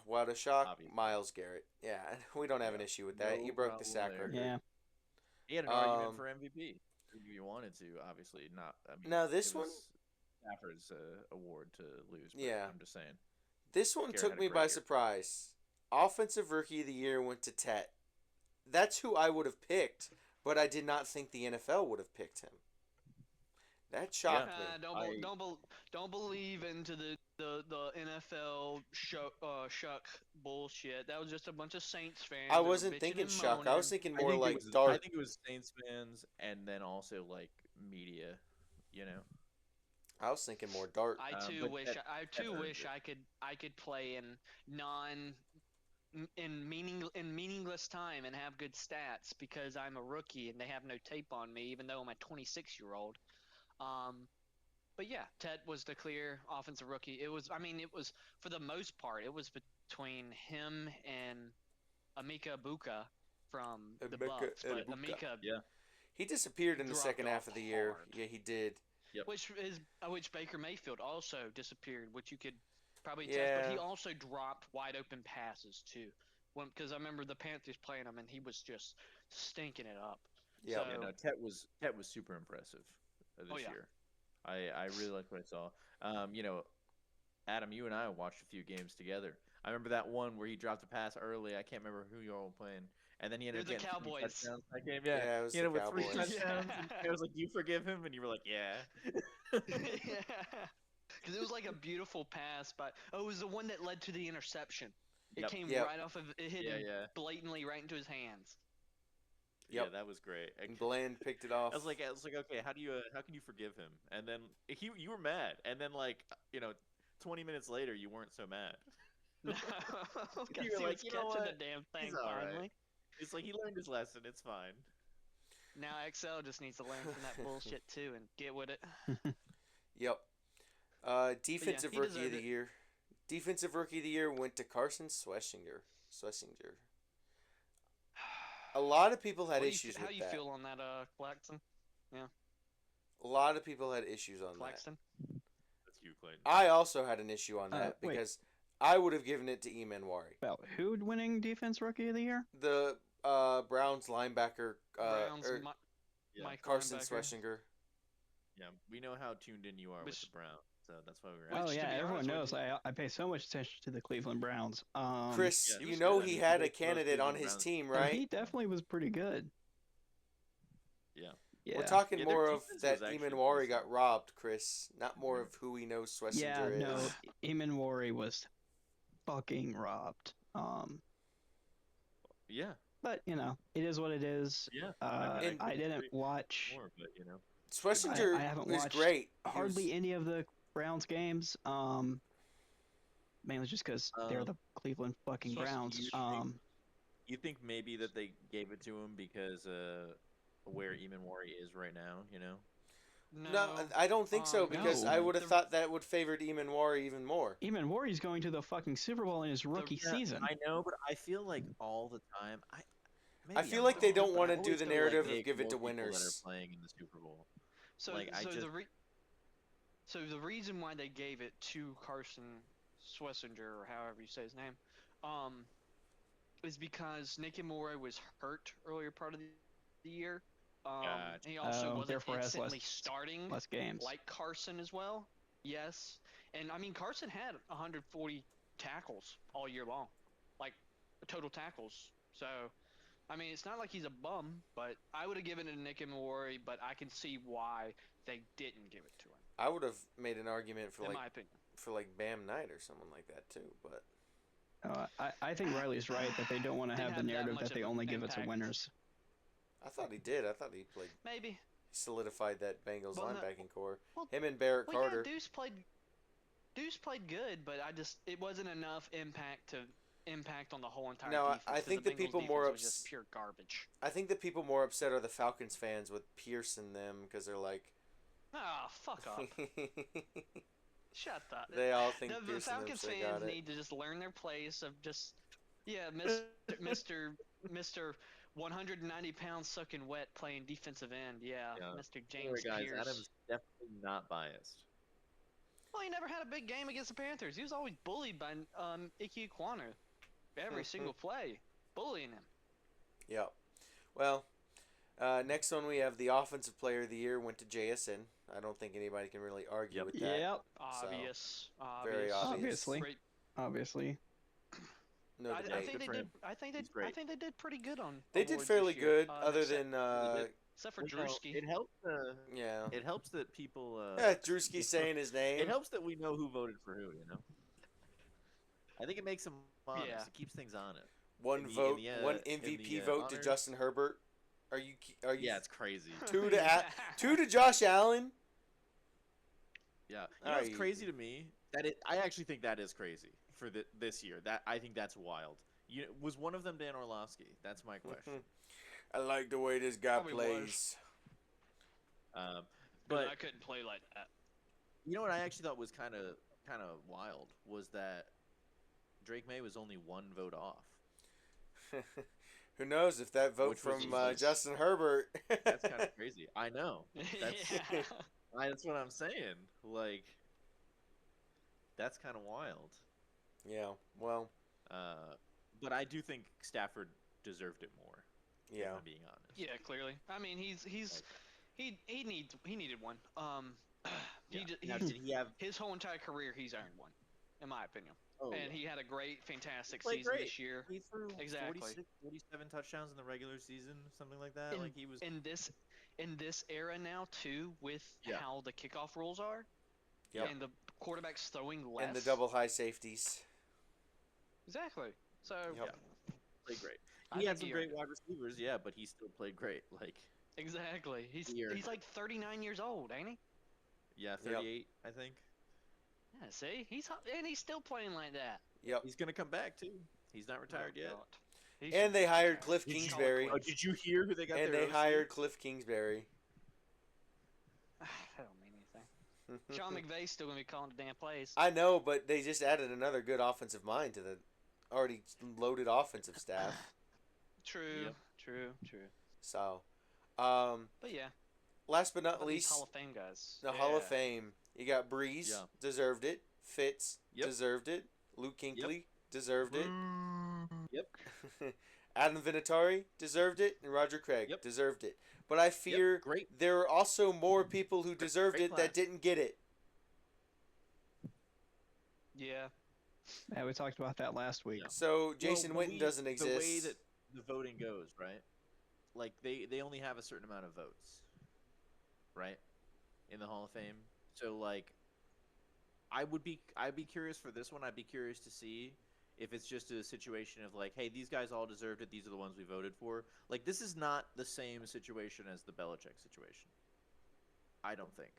what a shock, Obviously. Miles Garrett. Yeah, we don't have an issue with that. No You broke the problem sack there. record. Yeah. He had an argument Um, for MVP if you wanted to. Obviously, not. I mean, Now, this it was one- Stafford's award to lose. But Yeah. I'm just saying. This one Garrett took had a me great by year. surprise. Offensive Rookie of the Year went to Tet. That's who I would have picked, but I did not think the NFL would have picked him. That shocked me. Don't believe into the NFL shuck bullshit. That was just a bunch of Saints fans. I that were wasn't bitching thinking and shuck. I was moaning. thinking I more think like it was, dart. I think it was Saints fans, and then also like media. You know. I was thinking more dart. I too but wish that- I too earned wish it. I could play in meaningless time and have good stats because I'm a rookie and they have no tape on me, even though I'm a 26-year-old. But yeah, Ted was the clear offensive rookie. It was for the most part, it was between him and Amika Ibuka from the Emeka Bucks, but Egbuka. Amika, Yeah. He disappeared in the dropped second half off of the year. hard. Yeah, he did. which Baker Mayfield also disappeared, which you could probably test, Yeah. but he also dropped wide open passes too. Because I remember the Panthers playing him and he was just stinking it up. Yeah. Yeah, So- no, Tet was super impressive this yeah. year. I really liked what I saw. Adam, you and I watched a few games together. I remember that one where he dropped a pass early. I can't remember who you all were playing. And then he ended up They're the getting 3 Cowboys. touchdowns that game. Yeah, Yeah, it was he ended the up with 3 Cowboys. touchdowns. And Yeah. I was like, "Do you forgive him?" And you were like, "Yeah." Yeah. Because it was like a beautiful pass, but it was the one that led to the interception. It Yep. came Yep. right off of it, hit Yeah, him yeah. blatantly right into his hands. Yeah, Yep. that was great. And Bland picked it off. I was like, okay, how can you forgive him? And then you were mad, and then 20 minutes later, you weren't so mad. No, You because were he like, was "You know catching what? the damn thing He's all right." finally. It's like he learned his lesson. It's fine. Now XL just needs to learn from that bullshit too and get with it. Yep. Defensive he rookie of deserved the it. year. Defensive rookie of the year went to Carson Schlesinger. A lot of people had issues How with you that. feel on that, Claxton? A lot of people had issues on that. Claxton? That's you, Clayton. I also had an issue on that wait. because I would have given it to Emanwari. About who winning defense rookie of the year? The Browns linebacker Browns, Yeah. Mike Carson linebacker. Schlesinger. Yeah, we know how tuned in you are with Which- the Browns, so that's why we were. Which, Oh asking. to yeah, be everyone honest with knows. I pay so much attention to the Cleveland Browns. Chris, Yeah, he you was know good. he He had a played for those candidate on Cleveland his Browns. team, and right? he definitely was pretty good. Yeah. Yeah. We're talking Yeah, their more of defense that was actually Emanwari decent. got robbed, Chris. Not more of who we know Schlesinger Yeah, is. no, Emanwari was fucking robbed. Yeah. But you know, it is what it is. Yeah. And- I didn't watch more, but you know. Schlesinger I haven't is watched great. He hardly was- any of the Browns games. Mainly just because they're the Cleveland fucking so Browns. You think maybe that they gave it to him because where Emanwari is right now, you know? No, I don't think so because no. I would have thought that would favored Emanwari even more. Emanwari's going to the fucking Super Bowl in his rookie Yeah, season. I know, but I feel like all the time I feel like they don't want to do the narrative of give it to that are winners. playing in the Super Bowl. So, Like, I so just- the reason why they gave it to Carson Schlesinger, or however you say his name, is because Nick Amore was hurt earlier part of the year. Gotcha. And he also wasn't therefore has instantly starting Less games. like Carson as well. Yes, and I mean Carson had 140 tackles all year long, like total tackles. So, I mean, it's not like he's a bum, but I would have given it to Nick Amore, but I can see why they didn't give it to him. I would have made an argument for In like my opinion. Bam Knight or someone like that too, but I think Riley's right that they don't want to Didn't have the have that narrative much that they of an only give it to impact. winners. I thought he did. I thought he Maybe. solidified that Bengals Well, no- linebacking core. well- Him and Barrett Well, Carter. yeah, Deuce played good, but it wasn't enough impact on the whole entire No, defense. I 'cause think the the Bengals people more defense was ups- just pure garbage. I think the people more upset are the Falcons fans with Pierce and them because they're like, Ah, fuck off. Shut up. they all think The Pierce and them Falcons should have fans got it. need to just learn their place of just, Mr. 190-pound sucking wet playing defensive end. Yeah, Yeah. Mr. Don't James worry, guys. Pierce. Adam's definitely not biased. Well, he never had a big game against the Panthers. He was always bullied by Ike Equaner. Every single play. Bullying him. Yeah. Well, next one we have the Offensive Player of the Year went to JSN. I don't think anybody can really argue Yep. with that. Yep, Obvious. Very obvious. Obviously. Great. obviously. No I debate. think Good they for did. him. I think He's great. they did pretty good on. They did awards fairly this year. good, other except, than except for Well, Drewski. It helps. yeah. It helps that people. Yeah, Drewski saying his name. It helps that we know who voted for who. You know. I think it makes them honest. Yeah. It keeps things honest. One in the- vote, in the, one in MVP the, vote to honors. Justin Herbert. Are you? Yeah, it's crazy. two to Josh Allen. Yeah, you know, it's Aye. crazy to me that I actually think that is crazy for this year. That I think that's wild. Was one of them Dan Orlovsky? That's my question. I like the way this guy Probably was. plays. But I couldn't play like that. you know what I actually thought was kind of wild was that Drake May was only one vote off. Who knows if that vote Which was from useless. Justin Herbert? That's kind of crazy. I know. That's Yeah. that's what I'm saying. Like, that's kind of wild. Yeah. Well. But I do think Stafford deserved it more. If Yeah. I'm being honest. Yeah, clearly. I mean, he needed one. Yeah. Now, did he have? His whole entire career, he's earned one, in my opinion. Oh, and yeah. he had a great, fantastic Played season great. this year. He threw Exactly. 46, 47 touchdowns in the regular season, something like that. In Like he was. in this era now too, with Yeah. how the kickoff rules are, Yep. and the quarterbacks throwing less. And the double high safeties. Exactly. So Yep. Yeah. Played great. I He had think some he great earned it. wide receivers, yeah, but he still played great. Like, Exactly. He's He earned he's like 39 years old, ain't he? yeah, Yep. 38, I think. Yeah. See, he's still playing like that. Yep. He's gonna come back too. He's not retired Oh, yet. God. He And should they be hired retired. Cliff Did you- Kingsbury. Call Oh, it did you hear who they got? And their they OC? hired Cliff Kingsbury. That don't mean anything. Sean McVay's still gonna be calling the damn plays. I know, but they just added another good offensive mind to the already loaded offensive staff. True. Yep. True. So, But yeah, last but not about these least, Hall of Fame guys. the Hall of Yeah. Fame. You got Breeze, Yeah. deserved it. Fitz, Yep. deserved it. Luke Kuechly, deserved it. Yep. Adam Vinatieri, deserved it. And Roger Craig, Yep. deserved it. But I fear Great. there are also more people who deserved Great it that class. didn't get it. Yeah. Yeah, we talked about that last week. Yeah. So Jason Well, Witten doesn't exist. The way that the voting goes, right? Like they only have a certain amount of votes, right? In the Hall of Fame. So like, I'd be curious for this one. I'd be curious to see if it's just a situation of like, hey, these guys all deserved it. These are the ones we voted for. Like, this is not the same situation as the Belichick situation. I don't think.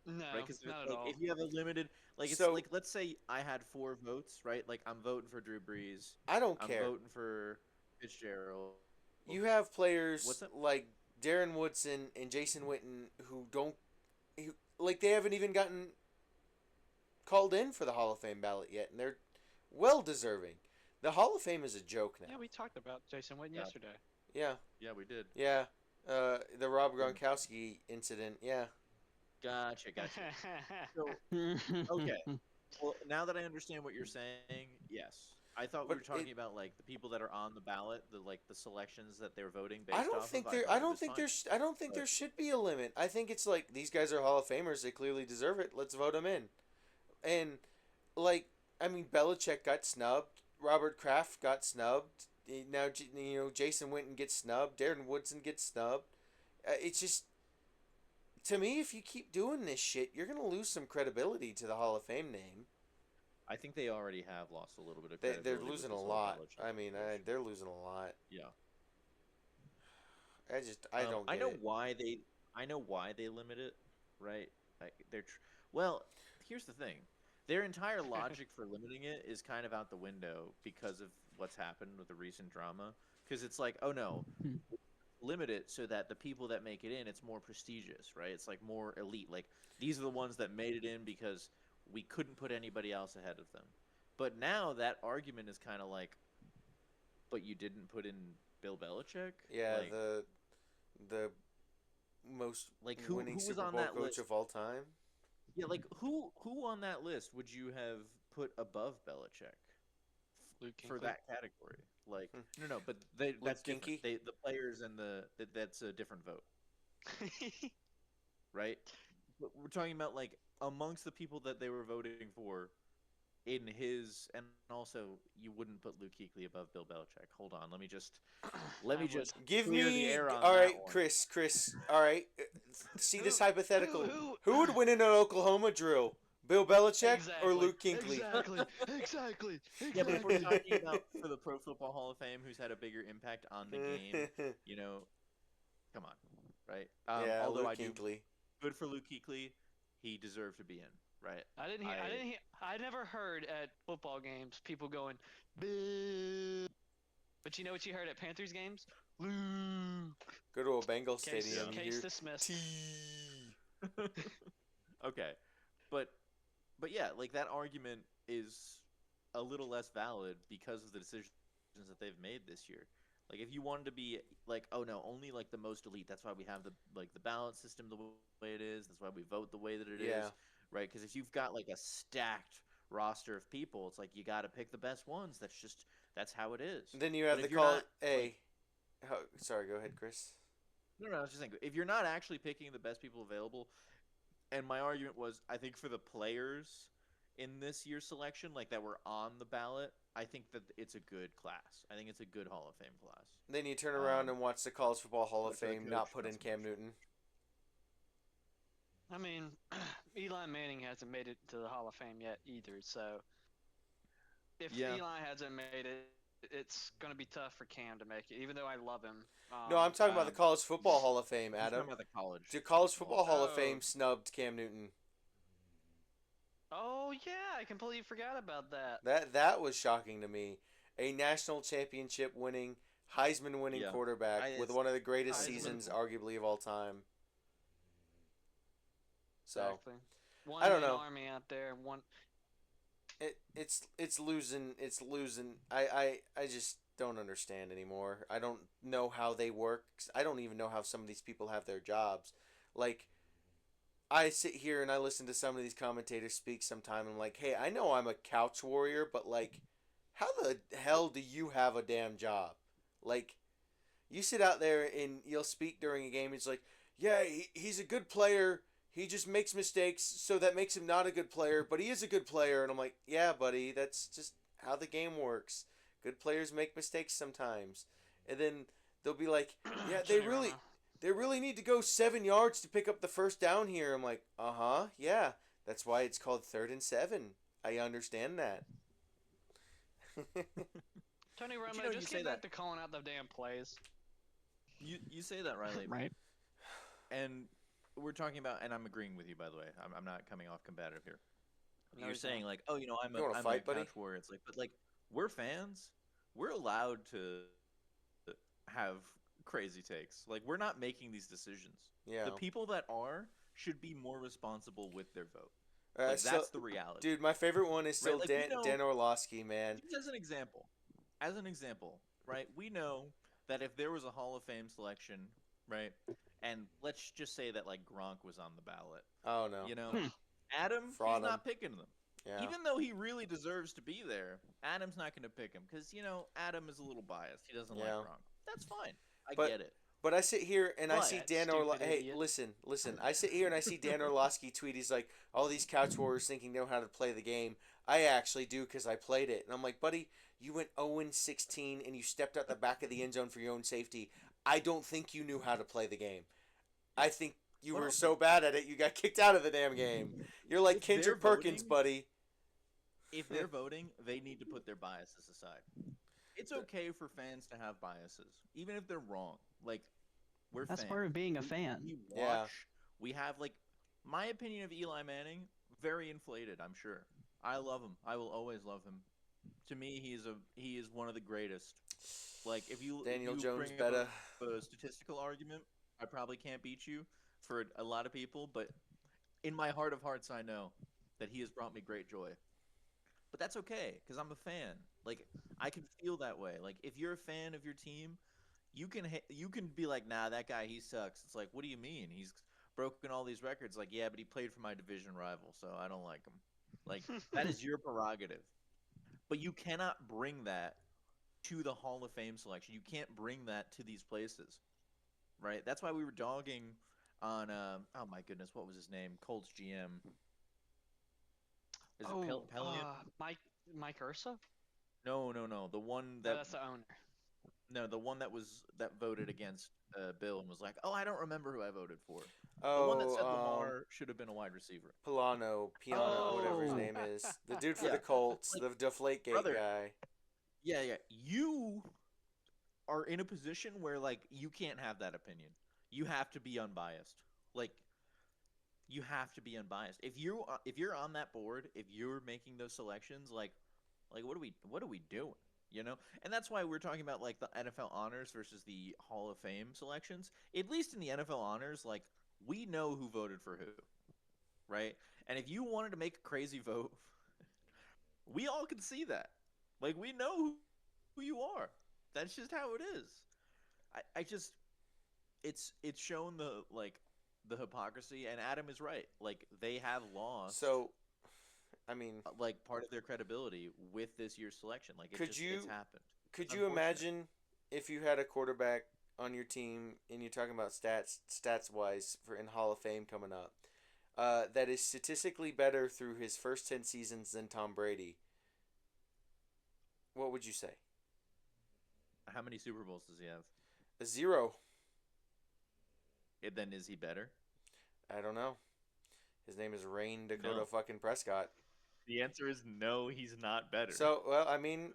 No, Right? Because not at like, all. if you have a limited, like, it's So- like, let's say I had 4 votes, right? Like, I'm voting for Drew Brees. I don't I'm care. voting for Fitzgerald. You have players What's that? like Darren Woodson and Jason Witten who don't, like they haven't even gotten called in for the Hall of Fame ballot yet, and they're well deserving. The Hall of Fame is a joke now. Yeah, we talked about Jason Witten Yeah. yesterday. Yeah, Yeah, we did. yeah. The Rob Gronkowski incident. Yeah. Gotcha. So, okay. Well, now that I understand what you're saying, yes. I thought we But were talking it- about like the people that are on the ballot, the selections that they're voting based I don't off think of. there. thought I it don't was think fine. there's. I don't think But- there should be a limit. I think it's like these guys are Hall of Famers. They clearly deserve it. Let's vote them in. And like, I mean, Belichick got snubbed. Robert Kraft got snubbed. Now Jason Witten gets snubbed. Darren Woodson gets snubbed. It's just, to me, if you keep doing this shit, you're gonna lose some credibility to the Hall of Fame name. I think they already have lost a little bit of They're credibility. with losing this a whole lot. Belichick I mean, situation. they're losing a lot. Yeah. I don't. I Get know it. why they. I know why they limit it, right? Like well, here's the thing. Their entire logic for limiting it is kind of out the window because of what's happened with the recent drama. Because it's like, oh no, limit it so that the people that make it in, it's more prestigious, right? It's like more elite. Like these are the ones that made it in because we couldn't put anybody else ahead of them. But now that argument is kind of like, but you didn't put in Bill Belichick? Yeah, Like, the most Like, winning who was Super on Bowl that coach list? of all time. yeah, like who on that list would you have put above Belichick Luke for Kuechly. that category? Like Hmm. no, but that's different. Kinky? The players and that's a different vote, right? But we're talking about like amongst the people that they were voting for in his, and also you wouldn't put Luke Kuechly above Bill Belichick. Hold on, let me just I would. Give clear me the air on all that right, one. Chris. All right, see this hypothetical. who- Who would win in an Oklahoma drill? Bill Belichick or Exactly. Luke Kuechly? Exactly. Yeah, but if we're talking about for the Pro Football Hall of Fame, who's had a bigger impact on the game, come on, right? Yeah, although Luke I do Kuechly. good for Luke Kuechly, he deserved to be in, right? I never heard at football games people going boo. But you know what you heard at Panthers games? Luke. Go to a Bengal Case, stadium. You case hear dismissed. T. Okay, but yeah, like that argument is a little less valid because of the decisions that they've made this year. Like if you wanted to be like, oh no, only like the most elite. That's why we have the ballot system the way it is. That's why we vote the way that it is, Yeah. right? Because if you've got like a stacked roster of people, it's like you got to pick the best ones. That's how it is. Then you have But to if you're call not, it a. Sorry, go ahead, Chris. No, I was just saying, if you're not actually picking the best people available, and my argument was, I think for the players, in this year's selection, like that were on the ballot, I think that it's a good class. I think it's a good Hall of Fame class. Then you turn around and watch the College Football Hall of But for the Fame coach, not put not in so Cam much. Newton. I mean, Eli Manning hasn't made it to the Hall of Fame yet either. So if Yeah. Eli hasn't made it, it's going to be tough for Cam to make it. Even though I love him. No, I'm talking about the Um, College Football Hall of Fame, He's talking Adam. about the college. The College Football Hall of Oh. Fame snubbed Cam Newton. Oh yeah, I completely forgot about that. That was shocking to me. A national championship winning, Heisman winning Yeah. quarterback with It's one of the greatest Heisman. seasons arguably of all time. So Exactly. One I don't man know. army out there. One. it's losing. I just don't understand anymore. I don't know how they work. I don't even know how some of these people have their jobs. Like, I sit here and I listen to some of these commentators speak sometime and I'm like, hey, I know I'm a couch warrior, but like, how the hell do you have a damn job? Like, you sit out there and you'll speak during a game. It's like, yeah, he's a good player. He just makes mistakes, so that makes him not a good player, but he is a good player. And I'm like, yeah, buddy, that's just how the game works. Good players make mistakes sometimes. And then they'll be like, yeah, Johnny Romo. they really need to go 7 yards to pick up the first down here. I'm like, uh-huh, yeah. That's why it's called 3rd and 7. I understand that. Tony Romo, you know, you just say get back that- to calling out the damn plays. You say that, Riley, Right. and we're talking about, and I'm agreeing with you, by the way. I'm not coming off combative here. No, You're he's saying not. like, oh, I'm You wanna I'm fight, a buddy? couch warrior. It's like, but like we're fans. We're allowed to have crazy takes. Like we're not making these decisions. Yeah. The people that are should be more responsible with their vote. Uh, Like so- that's the reality. Dude, my favorite one is still Right, like, we know- Dan Orlovsky, man. Just as an example, right? We know that if there was a Hall of Fame selection, right, and let's just say that like Gronk was on the ballot, Oh no. you know, Adam, Fraud he's him. not picking them. Yeah. Even though he really deserves to be there, Adam's not going to pick him because Adam is a little biased. He doesn't like Yeah. Gronk. That's fine. I But- get it. But I sit here and I But- see That Dan stupid Orlovsky. Hey, idiot. listen. I sit here and I see Dan Orlovsky tweet. He's like, all these couch warriors thinking they know how to play the game. I actually do because I played it. And I'm like, buddy, you went 0-16 and you stepped out the back of the end zone for your own safety. I don't think you knew how to play the game. I think you What were else? so bad at it, you got kicked out of the damn game. You're like If they're Kendrick Perkins, voting- buddy. If they're voting, they need to put their biases aside. It's okay for fans to have biases, even if they're wrong. Like, we're That's fans. part of being a fan. We watch. Yeah. We have like my opinion of Eli Manning, very inflated. I'm sure. I love him. I will always love him. To me, he is one of the greatest. Like if you Daniel if you Jones bring better. up a statistical argument, I probably can't beat you for a lot of people, but in my heart of hearts, I know that he has brought me great joy. But that's okay because I'm a fan. Like I can feel that way. Like if you're a fan of your team, you can be like, nah, that guy he sucks. It's like, what do you mean? He's broken all these records. Like, yeah, but he played for my division rival, so I don't like him. Like that is your prerogative. But you cannot bring that to the Hall of Fame selection. You can't bring that to these places, right? That's why we were dogging on. Oh my goodness, what was his name? Colts GM. Is it Pellion? Mike Ursa? No. The one No, that that's the owner. no, the one that voted against Bill and was like, "Oh, I don't remember who I voted for." The one that said Lamar should have been a wide receiver. Piano, whatever his Oh. name is. The dude for Yeah. the Colts, Like, the Deflategate brother. guy. Yeah. You are in a position where like you can't have that opinion. You have to be unbiased. Like you have to be unbiased. If you're on that board, if you're making those selections, like what are we doing? And that's why we're talking about like the NFL honors versus the Hall of Fame selections. At least in the NFL honors, like we know who voted for who, right? And if you wanted to make a crazy vote, we all can see that. Like we know who you are. That's just how it is. I just it's shown the hypocrisy, and Adam is right. Like they have lost So, I mean, like part of their credibility with this year's selection. Like Could it's you- happened. could you Unfortunate. imagine if you had a quarterback on your team and you're talking about stats wise for in Hall of Fame coming up? that is statistically better through his first 10 seasons than Tom Brady, what would you say? How many Super Bowls does he have? A 0. Then is he better? I don't know. His name is Rain Dakota No. fucking Prescott. The answer is no, he's not better. So, well, I mean,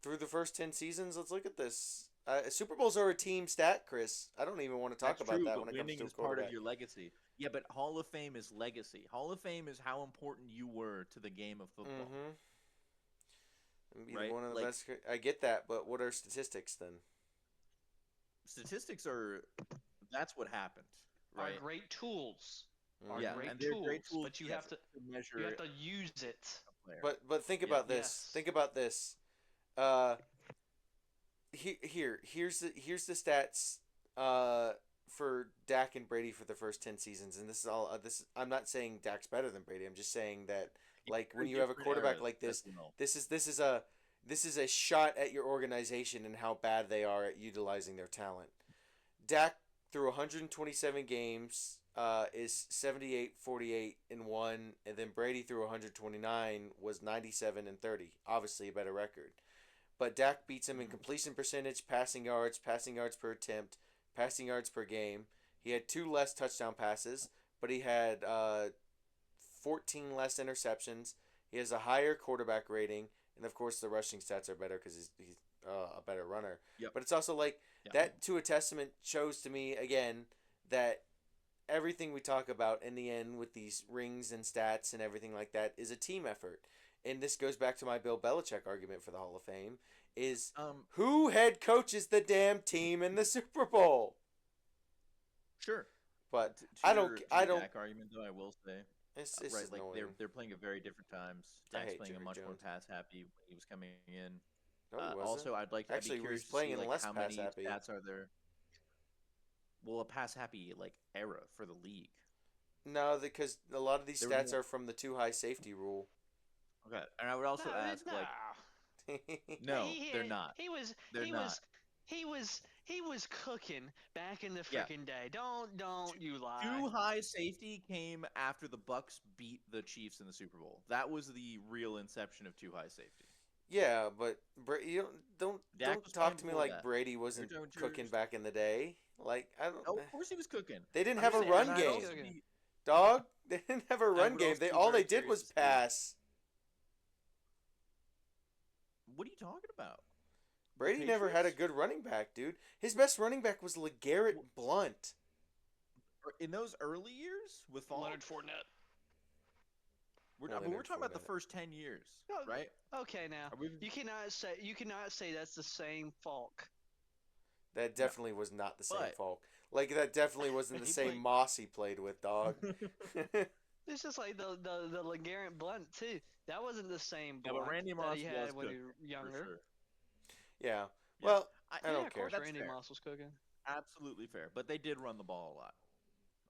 through the first 10 seasons, let's look at this. Super Bowls are a team stat, Chris. I don't even want to talk That's about true, that but when it comes winning to a is part quarterback. of your legacy. Yeah, but Hall of Fame is legacy. Hall of Fame is how important you were to the game of football. Mm-hmm. Right? One of the Like- best. I get that, but what are statistics then? Statistics are that's what happened, right? Are great tools. Are Yeah, great and they're tools, great tools, but you yes, have to measure you have to use it. a player. But think Yeah. about this. Yes. Think about this. Here's the stats for Dak and Brady for the first 10 seasons, and this is all I'm not saying Dak's better than Brady. I'm just saying that like when Very you have a different quarterback eras like this, as well. this is a shot at your organization and how bad they are at utilizing their talent. Dak through 127 games is 78-48 in 1, and then Brady through 129 was 97-30. Obviously a better record. But Dak beats him in completion percentage, passing yards per attempt, passing yards per game. He had 2 less touchdown passes, but he had 14 less interceptions. He has a higher quarterback rating, and of course the rushing stats are better because he's a better runner. Yep. But it's also like that to a testament shows to me again that everything we talk about in the end with these rings and stats and everything like that is a team effort. And this goes back to my Bill Belichick argument for the Hall of Fame is who head coaches the damn team in the Super Bowl? Sure. But To I your don't Dak argument though, I will say it's right, like annoying. they're playing at very different times. I Dak's hate playing Jerry a much more Jones. pass happy when he was coming in. No, he wasn't. Also, I'd like to Actually, be he was curious playing to see in like less how pass many happy. stats are there. Well, a pass happy like era for the league. No, because a lot of these There were stats more. are from the too high safety rule. Okay, and I would also ask like no, they're not. He was. They're he not. was. He was. He was cooking back in the Yeah. freaking day. Don't you lie. Too high safety came after the Bucks beat the Chiefs in the Super Bowl. That was the real inception of too high safety. Yeah, but you don't Dak was talk playing to me before like that. Brady wasn't You're talking cooking yours. back in the day. Like I don't. Oh, of course he was cooking. They didn't I'm have just a saying, run and I'd game, also be- dog. They didn't have a run would game. also They be all very they did curious was to see- pass. What are you talking about? Brady never had a Patriots? good running back, dude. His best running back was LeGarrette Blunt. In those early years with Fall. Leonard Fournette. We're Leonard talking about the Fournette. first 10 years, No, right? Okay, now Are we- you cannot say that's the same Falk. That definitely was not the same But- Falk. Like that definitely wasn't the He same played- Moss he played with, dog. It's just like the LeGarrette Blunt too. That wasn't the same Yeah, Blunt but Randy that Moss he was had when good, he was for younger. sure. Yeah. Well, I Yeah, don't of care. course, That's Randy fair. Moss was cooking. Absolutely fair. But they did run the ball a lot.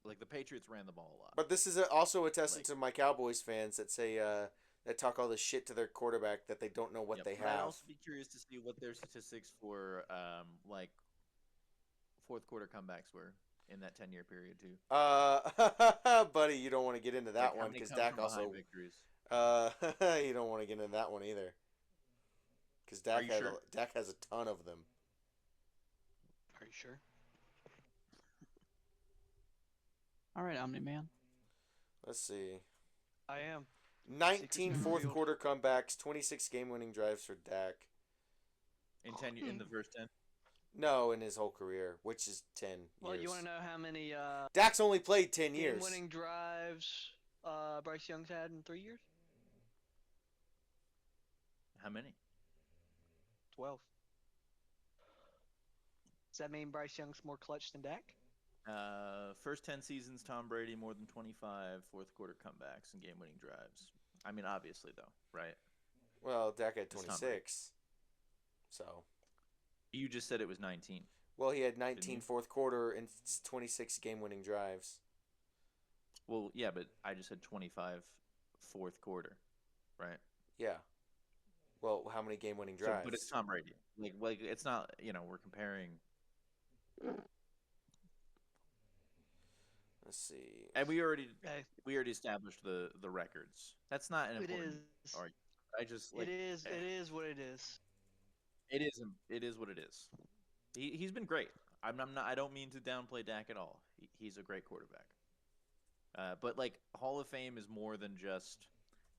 Like the Patriots ran the ball a lot. But this is also a testament Like- to my Cowboys fans that say that talk all this shit to their quarterback that they don't know what Yep, they but I'd have. also be curious to see what their statistics for like fourth quarter comebacks were in that 10-year period too. Buddy, you don't want to get into that Like, how one many because come Dak from behind also. victories. You don't want to get into that one either. Because Are Dak you has sure? Dak has a ton of them. Are you sure? All right, Omni Man. Let's see. I am. 19 Secrets fourth revealed. quarter comebacks, 26 game-winning drives for Dak. In the first 10. No, in his whole career, which is 10 Well, years. you want to know how many Dak's only played 10 years. game-winning drives Bryce Young's had in 3 years? How many? 12. Does that mean Bryce Young's more clutch than Dak? First 10 seasons, Tom Brady more than 25 fourth quarter comebacks and game-winning drives. I mean, obviously though, right? Well, Dak had It's Tom 26. So, You just said it was 19. well, he had you? 19 fourth quarter and 26 game-winning drives. Well, yeah, but I just said 25 fourth quarter, right? Yeah. Well, how many game-winning So, drives? but it's Tom Brady. Like it's not, we're comparing. Let's see. And we already Hey, established the records. That's not an it important is. argument. I just like It is. eh, It is what it is. it is what it is. He's been great. I'm not. I don't mean to downplay Dak at all. He's a great quarterback. But like Hall of Fame is more than just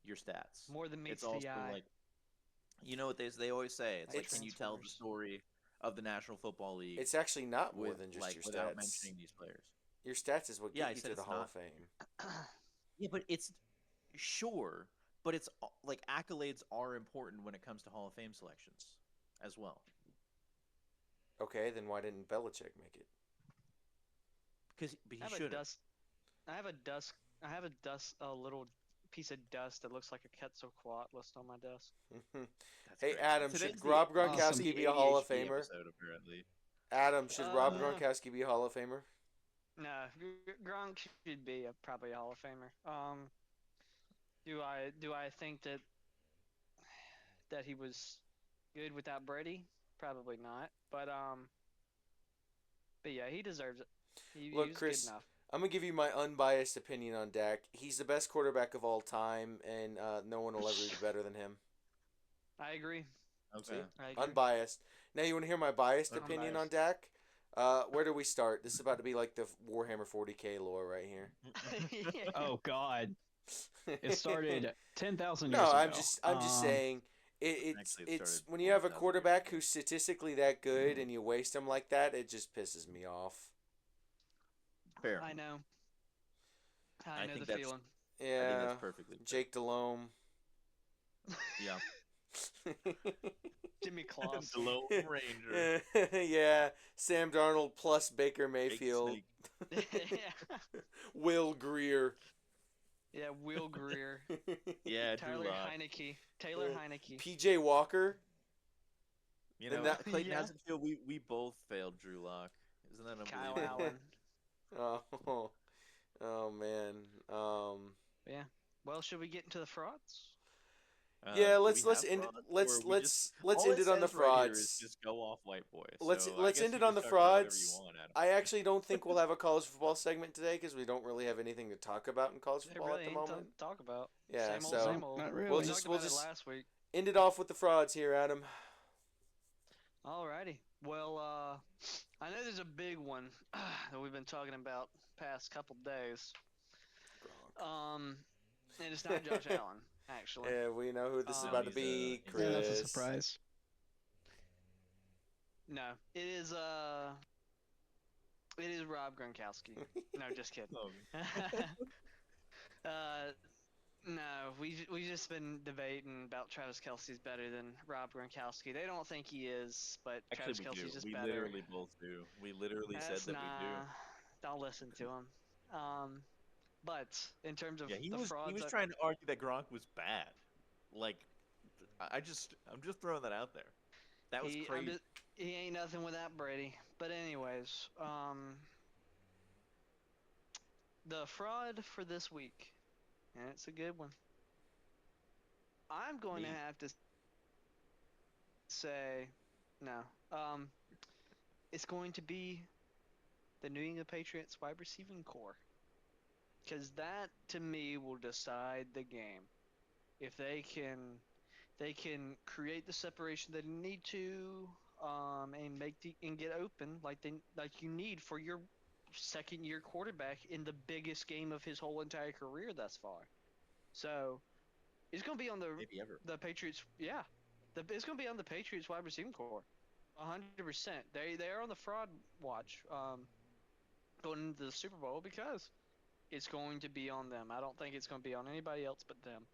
your stats. More than meets It's the also eye. like you know what they always say. It's It like can you tell the transforms. story of the National Football League It's actually not more with than just like your without stats. mentioning these players? Your stats is what Yeah, get I you said to the it's Hall not. of Fame. Yeah, but it's sure, but it's like accolades are important when it comes to Hall of Fame selections as well. Okay, then why didn't Belichick make it? Because he I have a should have. dust. I have a dust. I have a dust. A little piece of dust that looks like a Quetzalcoatl on my desk. That's Hey, great. Adam, Today's should the Rob Awesome. Gronkowski be a Hall of ADHD Famer? episode apparently. Adam, should Rob Uh, Gronkowski be a Hall of Famer? No, Gronk should be probably a Hall of Famer. Do I think that he was good without Brady? Probably not. But yeah, he deserves it. He Look, was good Chris, enough. I'm gonna give you my unbiased opinion on Dak. He's the best quarterback of all time, and no one will ever be better than him. I agree. See, Okay. I agree. unbiased. Now you want to hear my biased Okay. opinion on Unbiased. Dak? Where do we start? This is about to be like the Warhammer 40K lore right here. Yeah. Oh God, it started 10,000 No, years ago. I'm just saying. Actually, it It's started when you have a 1,000 years quarterback ago. who's statistically that good and you waste him like that, it just pisses me off. Fair. I know. I I know think the that's- feeling. I think Yeah, that's perfectly fair. Jake Delhomme. Yeah. Jimmy Claus. The Lone Ranger. Yeah, Sam Darnold plus Baker Big Mayfield, Snake. yeah. Will Greer. Yeah, Will Greer. Yeah, Drew Tyler Lock. Heineke. Taylor Yeah. Heineke. PJ Walker. You And know, that- Clayton Yeah. hasn't feel we both failed Drew Lock. Isn't that Kyle unbelievable? Allen. Oh man. Yeah. Well, should we get into the frauds? Yeah, Do let's we have end frauds, let's or we let's just, let's all end it on the says right here is frauds. just go off white boy. Let's So let's I end guess it you on can the start doing whatever frauds. you want, Adam. I actually don't think we'll have a college football segment today because we don't really have anything to talk about in college There football really at the ain't moment. to talk about. Yeah, Same old, so same old. Not We really. talked we'll about just it last week. end it off with the frauds here, Adam. Alrighty. Well, I know there's a big one that we've been talking about past couple days. And it's not Josh Allen, actually. Yeah, we know who this is No, about to he's be, he's Chris. Yeah, that's a surprise. No, it is Rob Gronkowski. No, just kidding. Oh, No, we just been debating about Travis Kelsey's better than Rob Gronkowski. They don't think he is, but actually, Travis we do. Kelsey's just We better. literally both do. We literally said That's that we do. Don't listen to him. But in terms of Yeah, he the was frauds, trying to argue that Gronk was bad. Like, I'm just throwing that out there. That was crazy. he ain't nothing without Brady. But anyways, the fraud for this week, and it's a good one. I'm going to Me. have to say no. It's going to be the New England Patriots wide receiving core, because that to me will decide the game. If they can create the separation that they need to, and get open like you need for your second year quarterback in the biggest game of his whole entire career thus far. So it's going to be on Maybe ever. the Patriots. Yeah, it's going to be on the Patriots wide receiving core, 100%. They are on the fraud watch going into the Super Bowl because it's going to be on them. I don't think it's going to be on anybody else but them.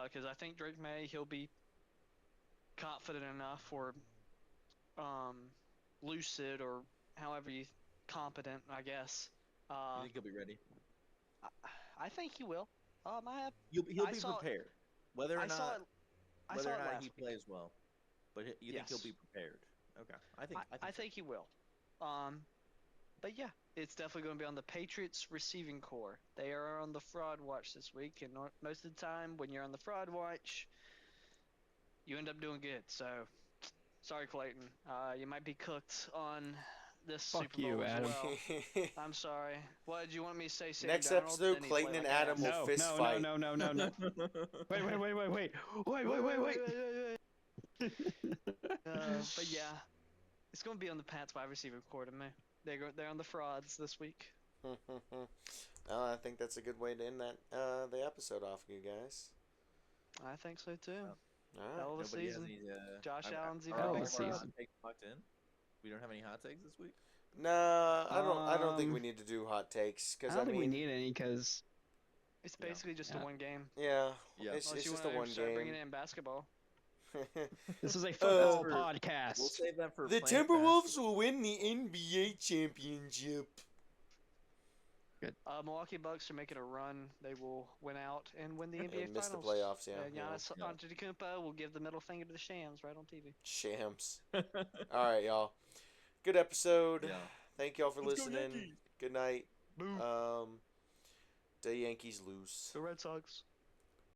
Because I think Drake May, he'll be confident enough, or lucid, or however you competent, I guess. You think he'll be ready? I think he will. He'll I be saw it- prepared. Whether or I saw not it. I saw it last he week. plays well, but you think he'll Yes. be prepared? Okay, I think he will. But yeah, it's definitely going to be on the Patriots receiving core. They are on the fraud watch this week, and most of the time when you're on the fraud watch, you end up doing good. So, sorry, Clayton. You might be cooked on this Fuck Super Bowl you, as Adam. well. I'm sorry. What did you want me to say? Sam Next Darnold? episode, Then he Clayton played and like Adam ass. will No, fist no, fight. no, no, no, no, no. Wait. But yeah, it's gonna be on the Pats wide receiver core to me. They're on the frauds this week. I think that's a good way to end that the episode off, you guys. I think so too. All right. Hell of a Nobody has season. any. Josh Allen's are even all bigger of our hot season. takes locked in? We don't have any hot takes this week. Nah, I don't think we Um, need to do hot takes I because don't think we mean, need any because It's basically just a Yeah. one game. yeah, Yeah. it's Unless you just a want to one start bringing game. in basketball. this is a football We'll podcast. save that for The Planet Timberwolves will win the NBA championship. Milwaukee Bucks are making a run. They will win out and win the NBA And miss the Finals. playoffs, yeah. Giannis Yeah. Antetokounmpo will give the middle finger to the Shams right on TV. Shams. Basketball. All right, y'all. Good episode. Yeah. Thank y'all for Let's go listening. Yankees. Good night. Boo. The Yankees lose. The Red Sox.